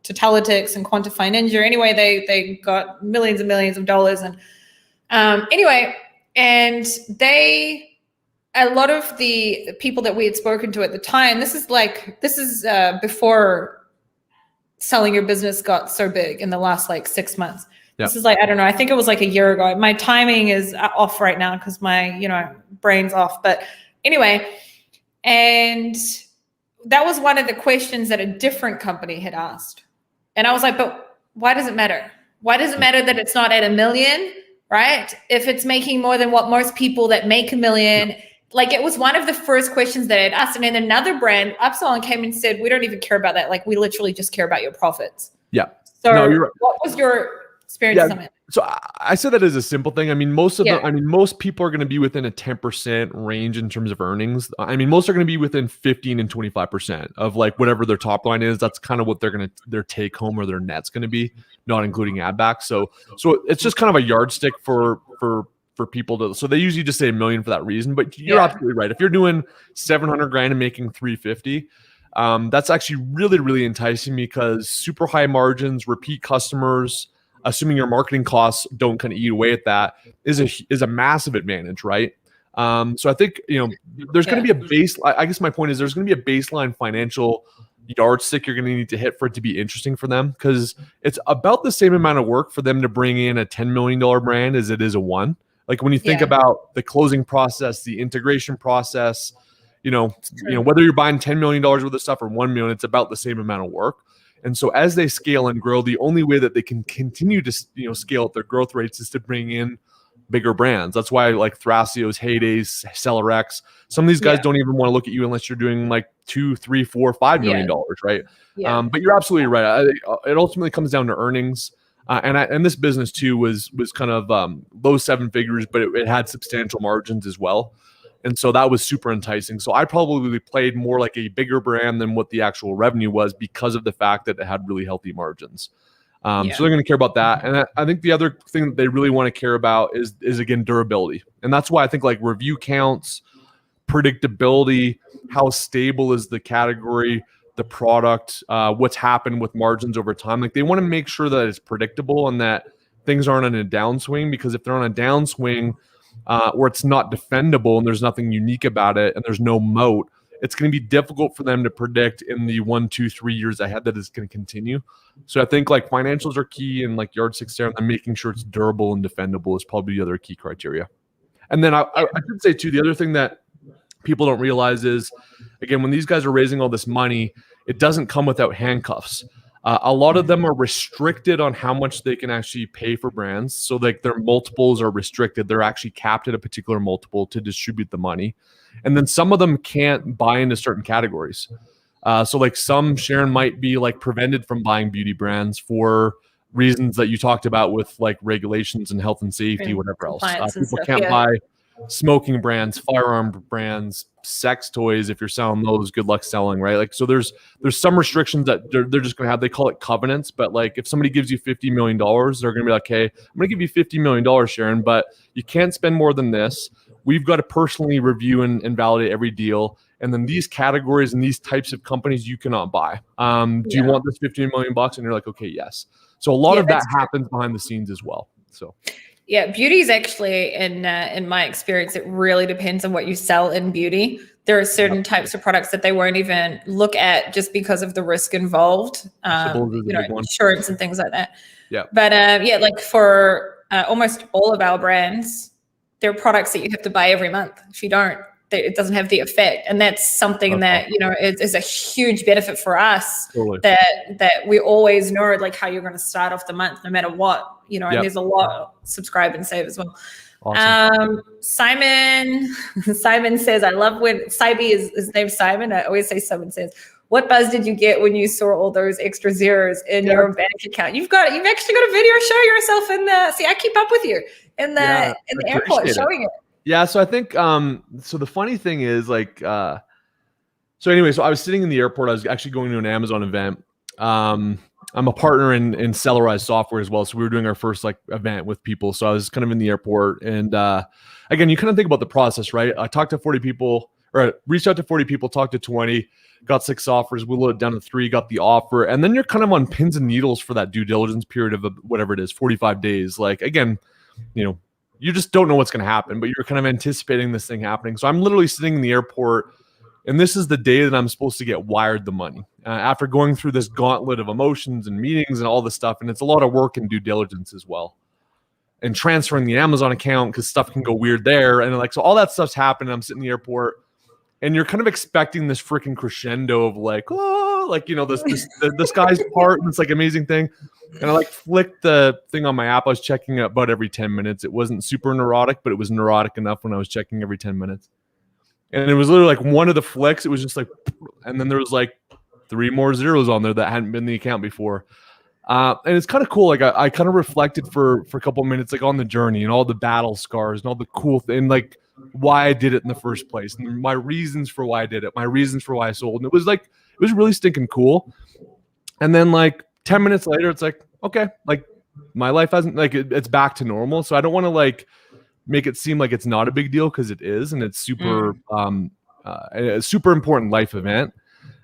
Totalitics and Quantify Ninja, anyway, they got millions and millions of dollars. And and a lot of the people that we had spoken to at the time, this is before selling your business got so big in the last 6 months. This is I don't know, I think it was a year ago. My timing is off right now because my, brain's off. But anyway, and that was one of the questions that a different company had asked. And I was like, but why does it matter? Why does it matter that it's not at $1 million, right? If it's making more than what most people that make $1 million, it was one of the first questions that I'd asked. And then another brand, Upsilon, came and said, we don't even care about that. We literally just care about your profits. So what was your experience on it?
So I said that as a simple thing. I mean, most people are going to be within a 10% range in terms of earnings. I mean, most are going to be within 15 and 25% of whatever their top line is. That's kind of what their take home or their net's going to be, not including ad back. So it's just kind of a yardstick for people to, so they usually just say $1 million for that reason, but you're absolutely right. If you're doing 700 grand and making 350, that's actually really, really enticing because super high margins, repeat customers, assuming your marketing costs don't kind of eat away at that is a massive advantage, right? So I think, there's going to be a base. I guess my point is there's going to be a baseline financial yardstick you're going to need to hit for it to be interesting for them, because it's about the same amount of work for them to bring in a $10 million brand as it is a one. When you think about the closing process, the integration process, whether you're buying $10 million worth of stuff or $1 million, it's about the same amount of work. And so as they scale and grow, the only way that they can continue to scale up their growth rates is to bring in bigger brands. That's why Thrasio's, Heydays, CellerX, some of these guys don't even want to look at you unless you're doing $2, $3, $4, $5 million, right? But you're absolutely right. It ultimately comes down to earnings. And this business too was kind of low 7 figures, but it had substantial margins as well. And so that was super enticing. So I probably played more like a bigger brand than what the actual revenue was because of the fact that it had really healthy margins. So they're going to care about that. And I think the other thing that they really want to care about is again, durability. And that's why I think review counts, predictability, how stable is the category, the product, what's happened with margins over time. They want to make sure that it's predictable and that things aren't on a downswing, because if they're on a downswing or it's not defendable and there's nothing unique about it and there's no moat, it's going to be difficult for them to predict in the 1, 2, 3 years ahead that it's going to continue. So I think financials are key and yardsticks there, and then making sure it's durable and defendable is probably the other key criteria. And then I should say too, the other thing that people don't realize is, again, when these guys are raising all this money, it doesn't come without handcuffs. A lot of them are restricted on how much they can actually pay for brands. So their multiples are restricted. They're actually capped at a particular multiple to distribute the money. And then some of them can't buy into certain categories. So some Sharon might be prevented from buying beauty brands for reasons that you talked about with regulations and health and safety, whatever else. People can't buy smoking brands, firearm brands, sex toys. If you're selling those, good luck selling, right? So there's some restrictions that they're just going to have. They call it covenants, but if somebody gives you $50 million, they're going to be like, hey, I'm going to give you $50 million, Sharon, but you can't spend more than this. We've got to personally review and validate every deal. And then these categories and these types of companies you cannot buy. Do you want this $15 million? And you're like, okay, yes. So a lot of that happens behind the scenes as well. So. Yeah,
beauty is actually, in my experience, it really depends on what you sell in beauty. there are certain types of products that they won't even look at just because of the risk involved, insurance and things like that.
Yeah.
But like for almost all of our brands, there are products that you have to buy every month. If you don't, it doesn't have the effect. And that's something that, is a huge benefit for us.
Totally.
that we always know like how you're going to start off the month, no matter what, and there's a lot subscribe and save as well. Awesome. Simon says, I love when Sybe is his name's Simon. I always say Simon says, what buzz did you get when you saw all those extra zeros in your bank account? You've actually got a video show yourself in the, see, I keep up with you in the airport showing it.
Yeah. So I think, so the funny thing is like, so I was sitting in the airport. I was actually going to an Amazon event. I'm a partner in Sellerized Software as well. So we were doing our first like event with people. So I was kind of in the airport, and again, you kind of think about the process, right? I talked to 40 people, or reached out to 40 people, talked to 20, got 6 offers, whittled it down to 3, got the offer. And then you're kind of on pins and needles for that due diligence period of whatever it is, 45 days. Like, again, you just don't know what's going to happen, but you're kind of anticipating this thing happening. So I'm literally sitting in the airport, and this is the day that I'm supposed to get wired the money after going through this gauntlet of emotions and meetings and all this stuff. And it's a lot of work and due diligence as well, and transferring the Amazon account because stuff can go weird there. And like, so all that stuff's happening. I'm sitting in the airport, and you're kind of expecting this freaking crescendo of like, oh, like, the sky's part, and it's like amazing thing. And I like flicked the thing on my app. I was checking about every 10 minutes. It wasn't super neurotic, but it was neurotic enough when I was checking every 10 minutes. And it was literally like one of the flicks. It was just like, and then there was like 3 more zeros on there that hadn't been in the account before. And it's kind of cool. Like I kind of reflected for a couple of minutes, like on the journey and all the battle scars and all the cool thing, like why I did it in the first place, and my reasons for why I did it, my reasons for why I sold. And it was really stinking cool. And then like 10 minutes later, it's like, okay, like my life hasn't, like it's back to normal. So I don't want to like make it seem like it's not a big deal, because it is, and it's super a super important life event.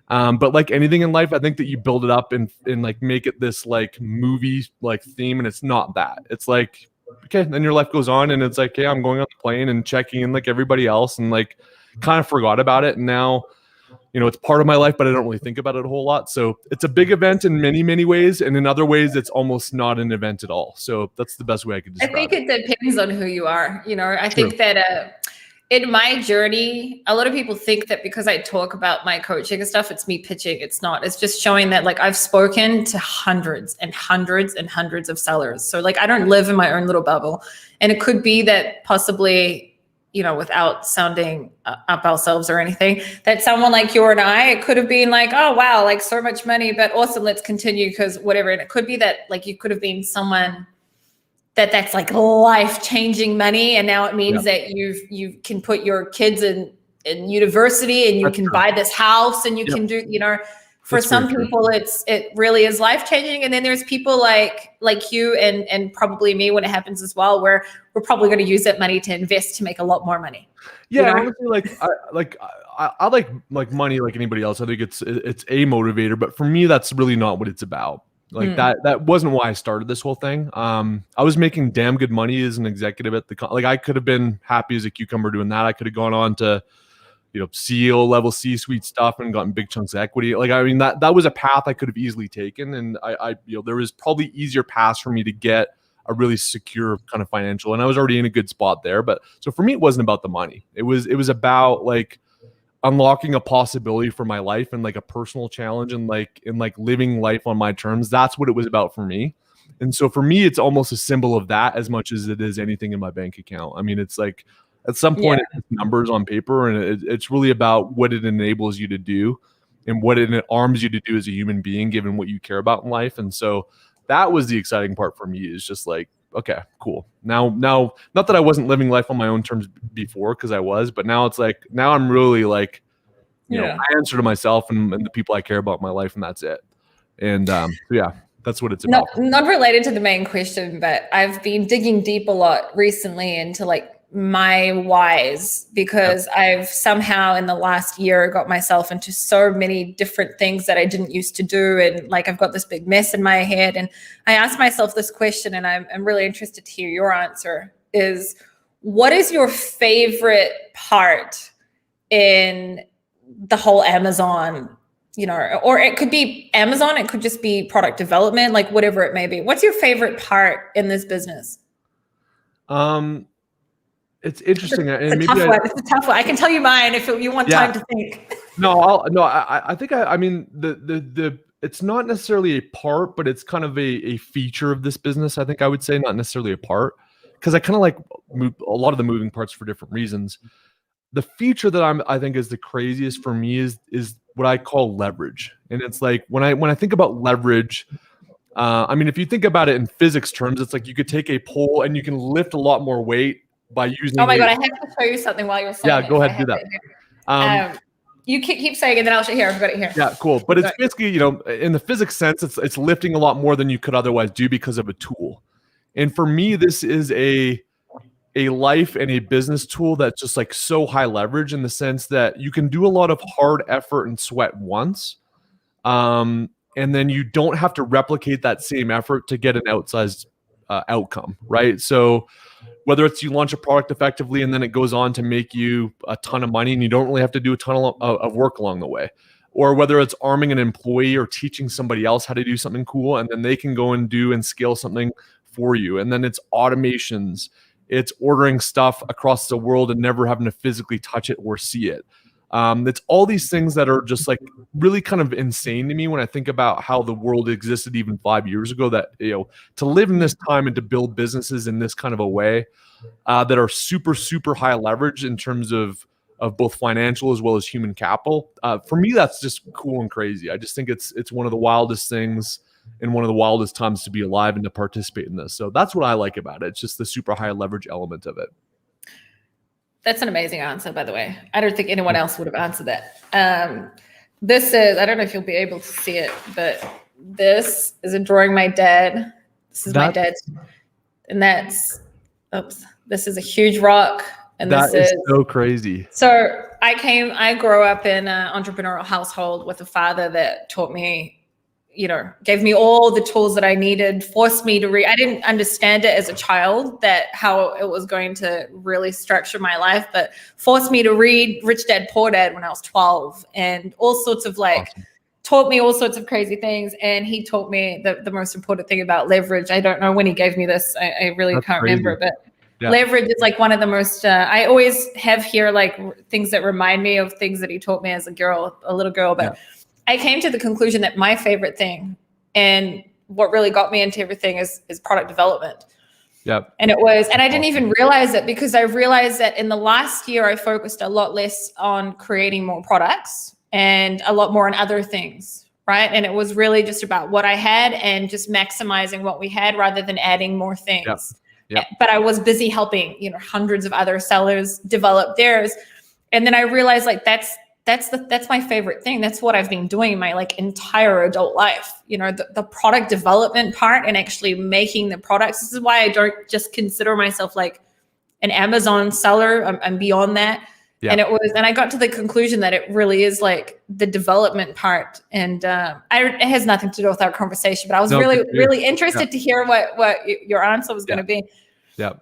But like anything in life, I think that you build it up and like make it this like movie like theme, and it's not that. It's like, okay, then your life goes on, and it's like, hey, I'm going on the plane and checking in like everybody else, and like kind of forgot about it. And now, it's part of my life, but I don't really think about it a whole lot. So it's a big event in many, many ways. And in other ways, it's almost not an event at all. So that's the best way I could describe it.
I think it depends on who you are. I think that in my journey, a lot of people think that because I talk about my coaching and stuff, it's me pitching. It's not. It's just showing that like I've spoken to hundreds and hundreds and hundreds of sellers. So like I don't live in my own little bubble. And it could be that possibly, without sounding up ourselves or anything, that someone like Youre and I, it could have been like, oh, wow, like so much money, but awesome, let's continue because whatever. And it could be that like you could have been someone that's like life-changing money. And now it means that you can put your kids in university, and you can buy this house, and you can do, for some people, it really is life-changing. And then there's people like you and probably me when it happens as well, where we're probably going to use that money to invest to make a lot more money.
Yeah, honestly, I like money like anybody else. I think it's a motivator, but for me, that's really not what it's about. Like that wasn't why I started this whole thing. I was making damn good money as an executive at like I could have been happy as a cucumber doing that. I could have gone on to CEO level C-suite stuff and gotten big chunks of equity. Like, I mean, that was a path I could have easily taken. And I there was probably easier paths for me to get a really secure kind of financial, and I was already in a good spot there. But so for me, it wasn't about the money. It was about like unlocking a possibility for my life and like a personal challenge and like living life on my terms. That's what it was about for me. And so for me, it's almost a symbol of that as much as it is anything in my bank account. I mean, it's like, at some point, it's numbers on paper, and it's really about what it enables you to do and what it arms you to do as a human being, given what you care about in life. And so that was the exciting part for me, is just like, okay, cool. Now, not that I wasn't living life on my own terms before, because I was, but now it's like, now I'm really like, I answer to myself and the people I care about in my life, and that's it. And so yeah, that's what it's about.
Not related to the main question, but I've been digging deep a lot recently into like my whys, because I've somehow in the last year got myself into so many different things that I didn't used to do. And like, I've got this big mess in my head. And I asked myself this question, and I'm really interested to hear your answer, is what is your favorite part in the whole Amazon, or it could be Amazon, it could just be product development, like whatever it may be. What's your favorite part in this business?
It's interesting.
It's a tough one. I can tell you mine if you want time to think.
I think I mean it's not necessarily a part, but it's kind of a feature of this business. I think I would say not necessarily a part, because I kind of like a lot of the moving parts for different reasons. The feature that I think is the craziest for me is what I call leverage. And it's like when I think about leverage, I mean, if you think about it in physics terms, it's like you could take a pole and you can lift a lot more weight by using.
Oh my God, I have to show you something while you're saying.
Yeah, go ahead, do that.
You keep saying it, and then I'll show here. I've got it here.
Yeah, cool. But it's basically, in the physics sense, it's lifting a lot more than you could otherwise do because of a tool. And for me, this is a life and a business tool that's just like so high leverage, in the sense that you can do a lot of hard effort and sweat once. And then you don't have to replicate that same effort to get an outsized outcome, right? So whether it's you launch a product effectively and then it goes on to make you a ton of money and you don't really have to do a ton of work along the way, or whether it's arming an employee or teaching somebody else how to do something cool and then they can go and do and scale something for you. And then it's automations, it's ordering stuff across the world and never having to physically touch it or see it. It's all these things that are just like really kind of insane to me when I think about how the world existed even 5 years ago, that, to live in this time and to build businesses in this kind of a way that are super, super high leverage in terms of both financial as well as human capital. For me, that's just cool and crazy. I just think it's one of the wildest things and one of the wildest times to be alive and to participate in this. So that's what I like about it. It's just the super high leverage element of it.
That's an amazing answer, by the way. I don't think anyone else would have answered that. This is, I don't know if you'll be able to see it, but this is a drawing my dad. This is my dad's. And this is a huge rock. And
that is so crazy.
So I grew up in an entrepreneurial household with a father that taught me, gave me all the tools that I needed, forced me to read. I didn't understand it as a child, how it was going to really structure my life, but forced me to read Rich Dad, Poor Dad when I was 12, and all sorts of taught me all sorts of crazy things. And he taught me the most important thing about leverage. I don't know when he gave me this. I really can't remember, but leverage is like one of the most, I always have here things that remind me of things that he taught me as a little girl, but I came to the conclusion that my favorite thing and what really got me into everything is product development.
Yep.
And I didn't even realize it, because I realized that in the last year, I focused a lot less on creating more products and a lot more on other things, right? And it was really just about what I had and just maximizing what we had rather than adding more things.
Yep. Yep.
But I was busy helping, hundreds of other sellers develop theirs. And then I realized that's my favorite thing. That's what I've been doing my entire adult life. The product development part and actually making the products. This is why I don't just consider myself an Amazon seller. I'm beyond that. Yeah. And I got to the conclusion that it really is the development part. And it has nothing to do with our conversation, but I was really interested to hear what your answer was going to be.
Yeah.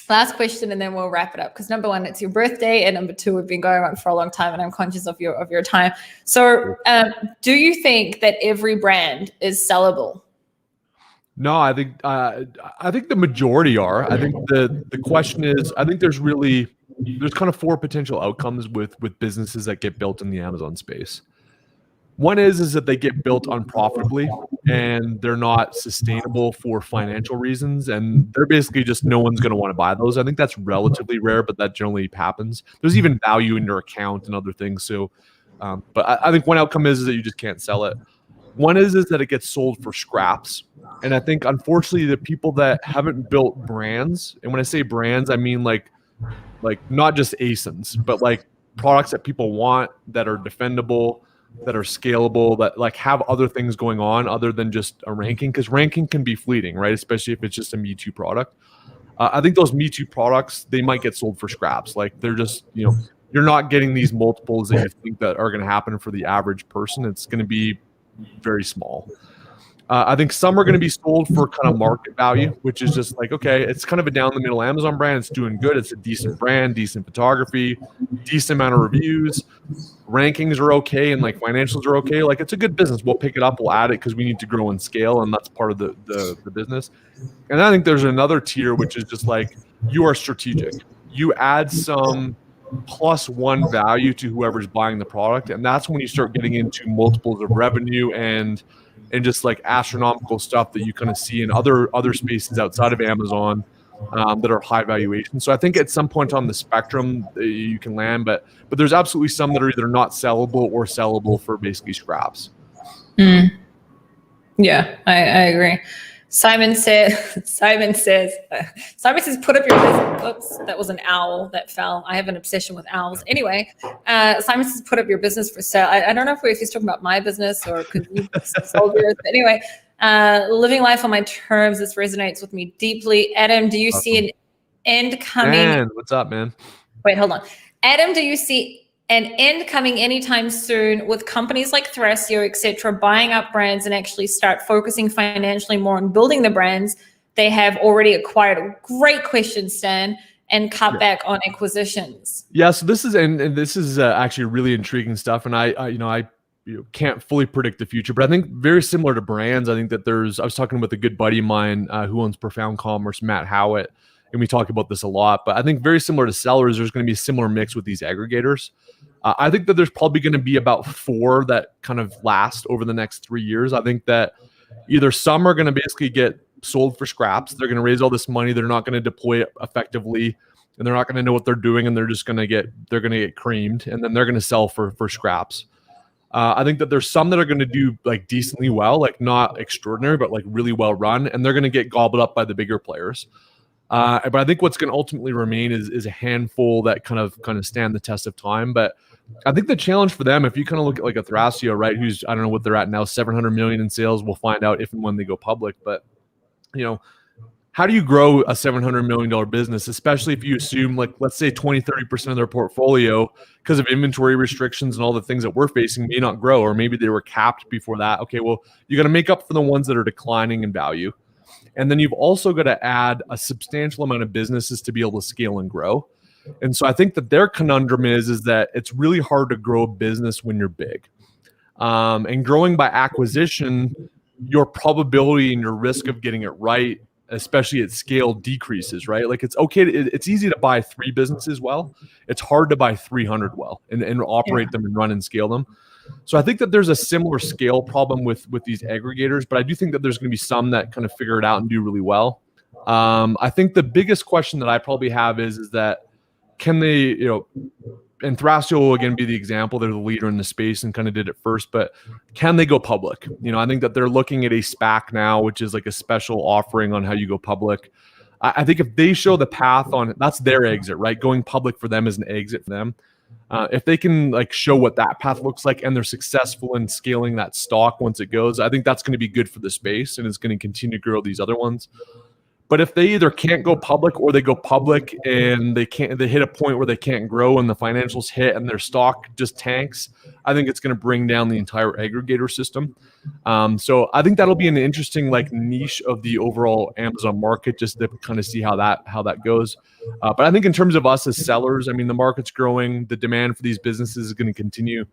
Last question, and then we'll wrap it up. Because number one, it's your birthday, and number two, we've been going on for a long time, and I'm conscious of your time. So, do you think that every brand is sellable?
No, I think the majority are. I think the question is, I think there's kind of four potential outcomes with businesses that get built in the Amazon space. One is that they get built unprofitably and they're not sustainable for financial reasons, and they're basically just no one's going to want to buy those. I think that's relatively rare, but that generally happens. There's even value in your account and other things. So, but I think one outcome is that you just can't sell it. One is that it gets sold for scraps. And I think, unfortunately, the people that haven't built brands, and when I say brands, I mean like not just ASINs, but products that people want, that are defendable, that are scalable, that have other things going on other than just a ranking, because ranking can be fleeting, right? Especially if it's just a Me Too product. I think those Me Too products, they might get sold for scraps. They're just, you're not getting these multiples that you think that are going to happen for the average person. It's going to be very small. I think some are going to be sold for kind of market value, which is just like, okay, it's kind of a down the middle Amazon brand. It's doing good. It's a decent brand, decent photography, decent amount of reviews. Rankings are okay, and like financials are okay. Like, it's a good business. We'll pick it up. We'll add it because we need to grow and scale, and that's part of the business. And I think there's another tier, which is just like, you are strategic. You add some +1 value to whoever's buying the product, and that's when you start getting into multiples of revenue and just like astronomical stuff that you kind of see in other spaces outside of Amazon that are high valuation. So I think at some point on the spectrum you can land, but there's absolutely some that are either not sellable or sellable for basically scraps.
Yeah, I agree. Simon says, put up your business. Oops, that was an owl that fell. I have an obsession with owls. Anyway, Simon says, put up your business for sale. I don't know if he's talking about my business or because you sold yours. But anyway, living life on my terms. This resonates with me deeply. Adam, do you see an end coming?
Man, what's up, man?
Wait, hold on. Adam, do you see an end coming anytime soon with companies like Thrasio, etc., buying up brands and actually start focusing financially more on building the brands they have already acquired? Great question, Stan. And cut back on acquisitions.
Yeah, so this is actually really intriguing stuff, and I can't fully predict the future, but I think very similar to brands, I think that I was talking with a good buddy of mine who owns Profound Commerce, Matt Howitt, and we talk about this a lot, but I think very similar to sellers, there's going to be a similar mix with these aggregators. I think that there's probably going to be about 4 that kind of last over the next 3 years. I think that either some are going to basically get sold for scraps. They're going to raise all this money. They're not going to deploy it effectively, and they're not going to know what they're doing, and they're going to get creamed, and then they're going to sell for scraps. I think that there's some that are going to do like decently well, like not extraordinary, but like really well run, and they're going to get gobbled up by the bigger players. But I think what's going to ultimately remain is a handful that kind of stand the test of time. But I think the challenge for them, if you kind of look at like a Thrasio, right, who's, I don't know what they're at now, 700 million in sales. We'll find out if and when they go public. But, how do you grow a $700 million business, especially if you assume, like, let's say 20, 30% of their portfolio, because of inventory restrictions and all the things that we're facing, may not grow, or maybe they were capped before that. Okay, well, you got to make up for the ones that are declining in value. And then you've also got to add a substantial amount of businesses to be able to scale and grow. And so I think that their conundrum is that it's really hard to grow a business when you're big. And growing by acquisition, your probability and your risk of getting it right, especially at scale, decreases, right? Like, it's okay. It's easy to buy 3 businesses well. It's hard to buy 300 well and operate them and run and scale them. So I think that there's a similar scale problem with these aggregators, but I do think that there's going to be some that kind of figure it out and do really well. I think the biggest question that I probably have is that, can they, and Thrasio will again be the example. They're the leader in the space and kind of did it first, but can they go public? I think that they're looking at a SPAC now, which is like a special offering on how you go public. I think if they show the path on, that's their exit, right? Going public for them is an exit for them. If they can like show what that path looks like and they're successful in scaling that stock once it goes, I think that's going to be good for the space and it's going to continue to grow these other ones. But if they either can't go public or they go public and they hit a point where they can't grow and the financials hit and their stock just tanks, I think it's going to bring down the entire aggregator system. So I think that'll be an interesting like niche of the overall Amazon market, just to kind of see how that goes. But I think in terms of us as sellers, I mean, the market's growing, the demand for these businesses is going to continue.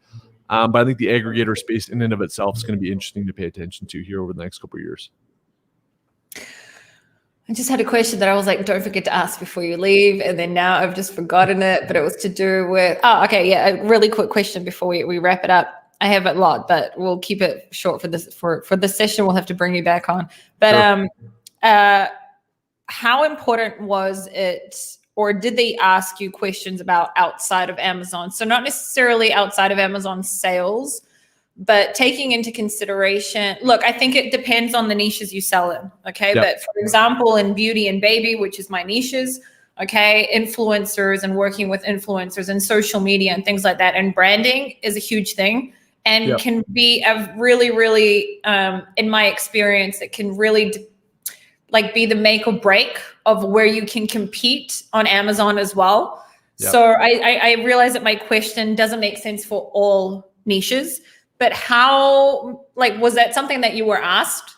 But I think the aggregator space in and of itself is going to be interesting to pay attention to here over the next couple of years.
I just had a question that I was like, don't forget to ask before you leave. And then now I've just forgotten it, but it was to do with, a really quick question before we wrap it up. I have a lot, but we'll keep it short for this, for this session. We'll have to bring you back on. But sure. How important was it, or did they ask you questions about outside of Amazon? So not necessarily outside of Amazon sales, but taking into consideration, look, I think it depends on the niches you sell in, okay? Yep. But for example, in beauty and baby, which is my niches, okay, influencers and working with influencers and social media and things like that, and branding is a huge thing and yep. can be a really, really, in my experience, it can really be the make or break of where you can compete on Amazon as well. Yep. So I realize that my question doesn't make sense for all niches. But how, was that something that you were asked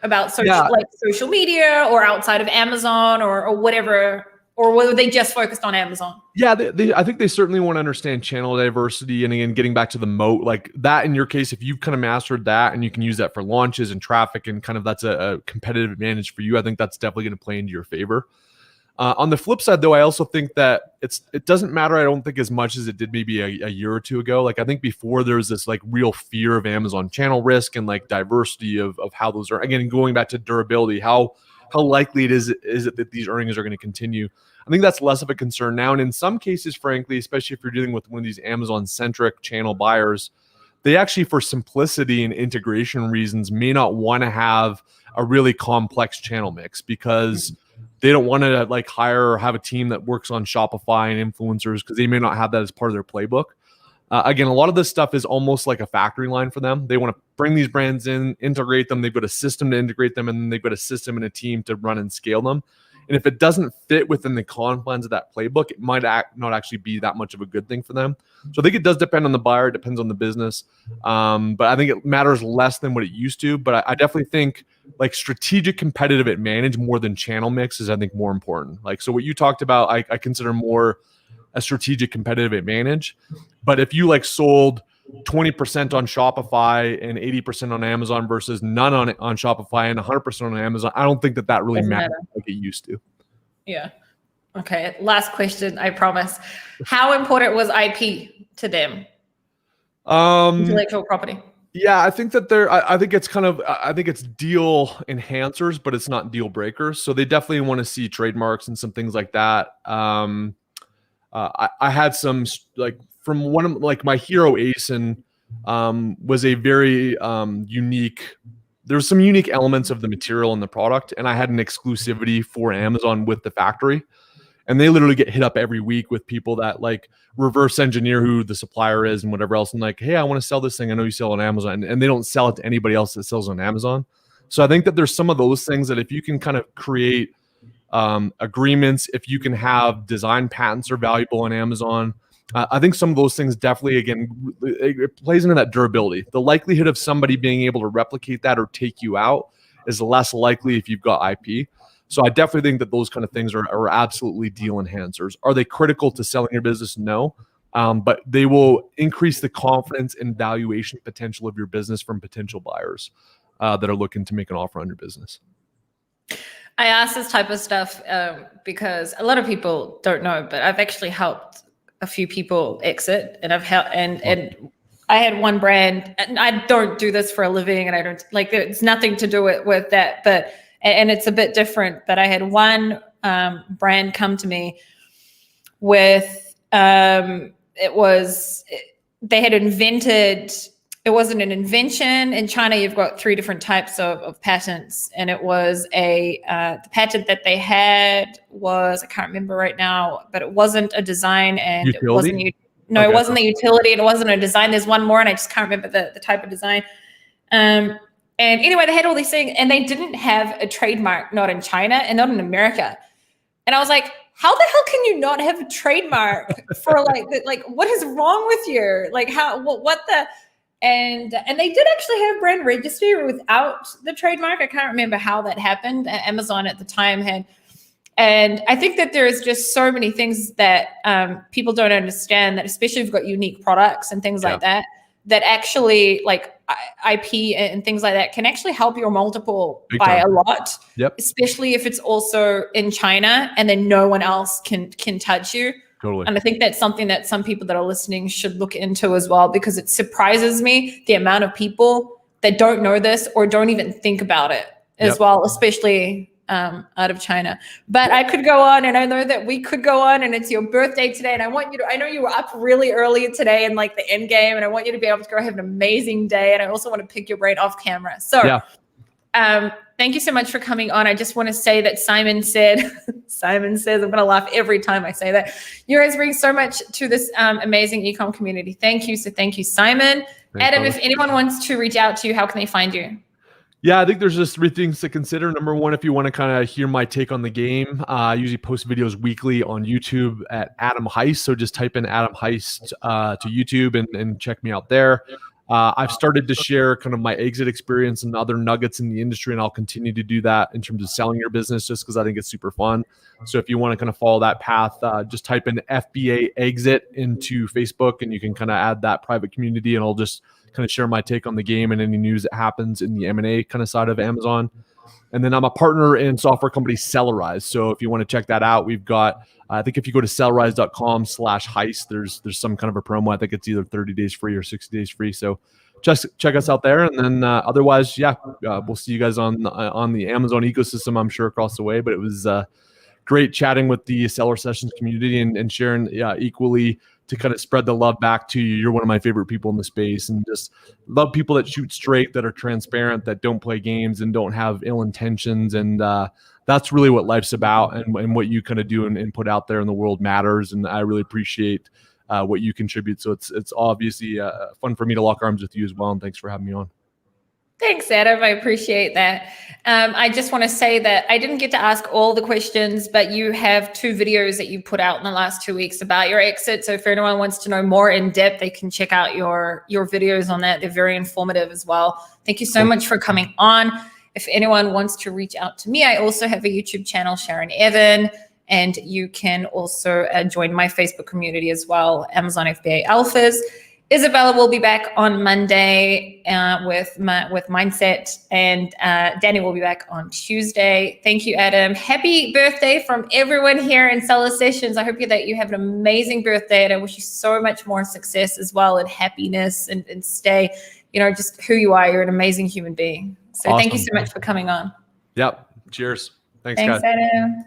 about social media or outside of Amazon or whatever? Or were they just focused on Amazon?
Yeah, I think they certainly want to understand channel diversity. And again, getting back to the moat, like that in your case, if you've kind of mastered that and you can use that for launches and traffic and kind of that's a competitive advantage for you, I think that's definitely going to play into your favor. On the flip side, though, I also think that it doesn't matter, I don't think, as much as it did maybe a year or two ago. Like I think before there was this like real fear of Amazon channel risk and like diversity of how those are, again, going back to durability, how likely is it that these earnings are going to continue. I think that's less of a concern now. And in some cases, frankly, especially if you're dealing with one of these Amazon-centric channel buyers, they actually, for simplicity and integration reasons, may not want to have a really complex channel mix because they don't want to like hire or have a team that works on Shopify and influencers because they may not have that as part of their playbook. Again, a lot of this stuff is almost like a factory line for them. They want to bring these brands in, integrate them. They've got a system to integrate them, and then they've got a system and a team to run and scale them. And if it doesn't fit within the confines of that playbook, it might not actually be that much of a good thing for them. So I think it does depend on the buyer. It depends on the business. But I think it matters less than what it used to. But I definitely think like strategic competitive advantage more than channel mix is, I think, more important. Like, so what you talked about, I consider more a strategic competitive advantage. But if you like sold 20% on Shopify and 80% on Amazon versus none on Shopify and 100% on Amazon, I don't think that really matters like it used to.
Yeah. Okay. Last question, I promise. How important was IP to them? Intellectual property.
Yeah, I think that I think it's deal enhancers, but it's not deal breakers. So they definitely want to see trademarks and some things like that. I had some like from one of like my hero ASIN was a very unique. There's some unique elements of the material in the product, and I had an exclusivity for Amazon with the factory. And they literally get hit up every week with people that like reverse engineer who the supplier is and whatever else. And like, hey, I want to sell this thing. I know you sell on Amazon, and they don't sell it to anybody else that sells on Amazon. So I think that there's some of those things that if you can kind of create agreements, if you can have design patents are valuable on Amazon. I think some of those things definitely, again, it plays into that durability. The likelihood of somebody being able to replicate that or take you out is less likely if you've got IP. So I definitely think that those kind of things are absolutely deal enhancers. Are they critical to selling your business? No. But they will increase the confidence and valuation potential of your business from potential buyers that are looking to make an offer on your business.
I ask this type of stuff because a lot of people don't know, but I've actually helped a few people exit, and I've helped, and I had one brand, and I don't do this for a living, and I don't like, it's nothing to do with that, but, and it's a bit different, but I had one brand come to me with, they had invented, it wasn't an invention. In China, you've got 3 different types of patents. And it was the patent that they had was, I can't remember right now, but it wasn't a design, and
utility?
It wasn't, it wasn't the utility, and it wasn't a design. There's one more, and I just can't remember the type of design. And anyway, they had all these things, and they didn't have a trademark, not in China and not in America. And I was like, how the hell can you not have a trademark for like what is wrong with you? Like what the, and they did actually have brand registry without the trademark. I can't remember how that happened. Amazon at the time had, and I think that there is just so many things that people don't understand, that especially if you've got unique products and things like that, that actually like IP and things like that can actually help your multiple by a lot.
Yep.
Especially if it's also in China and then no one else can touch you.
Totally.
And I think that's something that some people that are listening should look into as well, because it surprises me the amount of people that don't know this or don't even think about it as well, especially out of China. But I could go on, and I know that we could go on, and it's your birthday today, and I want you to, I know you were up really early today in like the end game, and I want you to be able to go have an amazing day, and I also want to pick your brain off camera. So thank you so much for coming on. I just want to say that Simon says, I'm going to laugh every time I say that, you guys bring so much to this amazing e-com community. Thank you. So thank you, Simon. Adam, if anyone wants to reach out to you, how can they find you?
Yeah, I think there's just 3 things to consider. Number one, if you want to kind of hear my take on the game, I usually post videos weekly on YouTube at Adam Heist. So just type in Adam Heist to YouTube and check me out there. I've started to share kind of my exit experience and other nuggets in the industry, and I'll continue to do that in terms of selling your business, just because I think it's super fun. So if you want to kind of follow that path, just type in FBA exit into Facebook, and you can kind of add that private community, and I'll just kind of share my take on the game and any news that happens in the M&A kind of side of Amazon. And then I'm a partner in software company Sellerize. So if you want to check that out, we've got, I think if you go to sellerize.com/heist, there's some kind of a promo. I think it's either 30 days free or 60 days free. So just check us out there. And then otherwise, we'll see you guys on the Amazon ecosystem, I'm sure, across the way. But it was great chatting with the Seller Sessions community and sharing equally to kind of spread the love back to you. You're one of my favorite people in the space, and just love people that shoot straight, that are transparent, that don't play games and don't have ill intentions. And that's really what life's about, and what you kind of do and put out there in the world matters. And I really appreciate what you contribute. So it's obviously fun for me to lock arms with you as well. And thanks for having me on.
Thanks, Adam. I appreciate that. I just want to say that I didn't get to ask all the questions, but you have 2 videos that you put out in the last 2 weeks about your exit. So if anyone wants to know more in depth, they can check out your videos on that. They're very informative as well. Thank you so much for coming on. If anyone wants to reach out to me, I also have a YouTube channel, Sharon Evan, and you can also join my Facebook community as well, Amazon FBA Alphas. Isabella will be back on Monday with Mindset, and Danny will be back on Tuesday. Thank you, Adam. Happy birthday from everyone here in Seller Sessions. I hope that you have an amazing birthday, and I wish you so much more success as well, and happiness, and stay, just who you are. You're an amazing human being. So awesome. Thank you so much for coming on.
Yep. Cheers. Thanks,
guys.
Adam.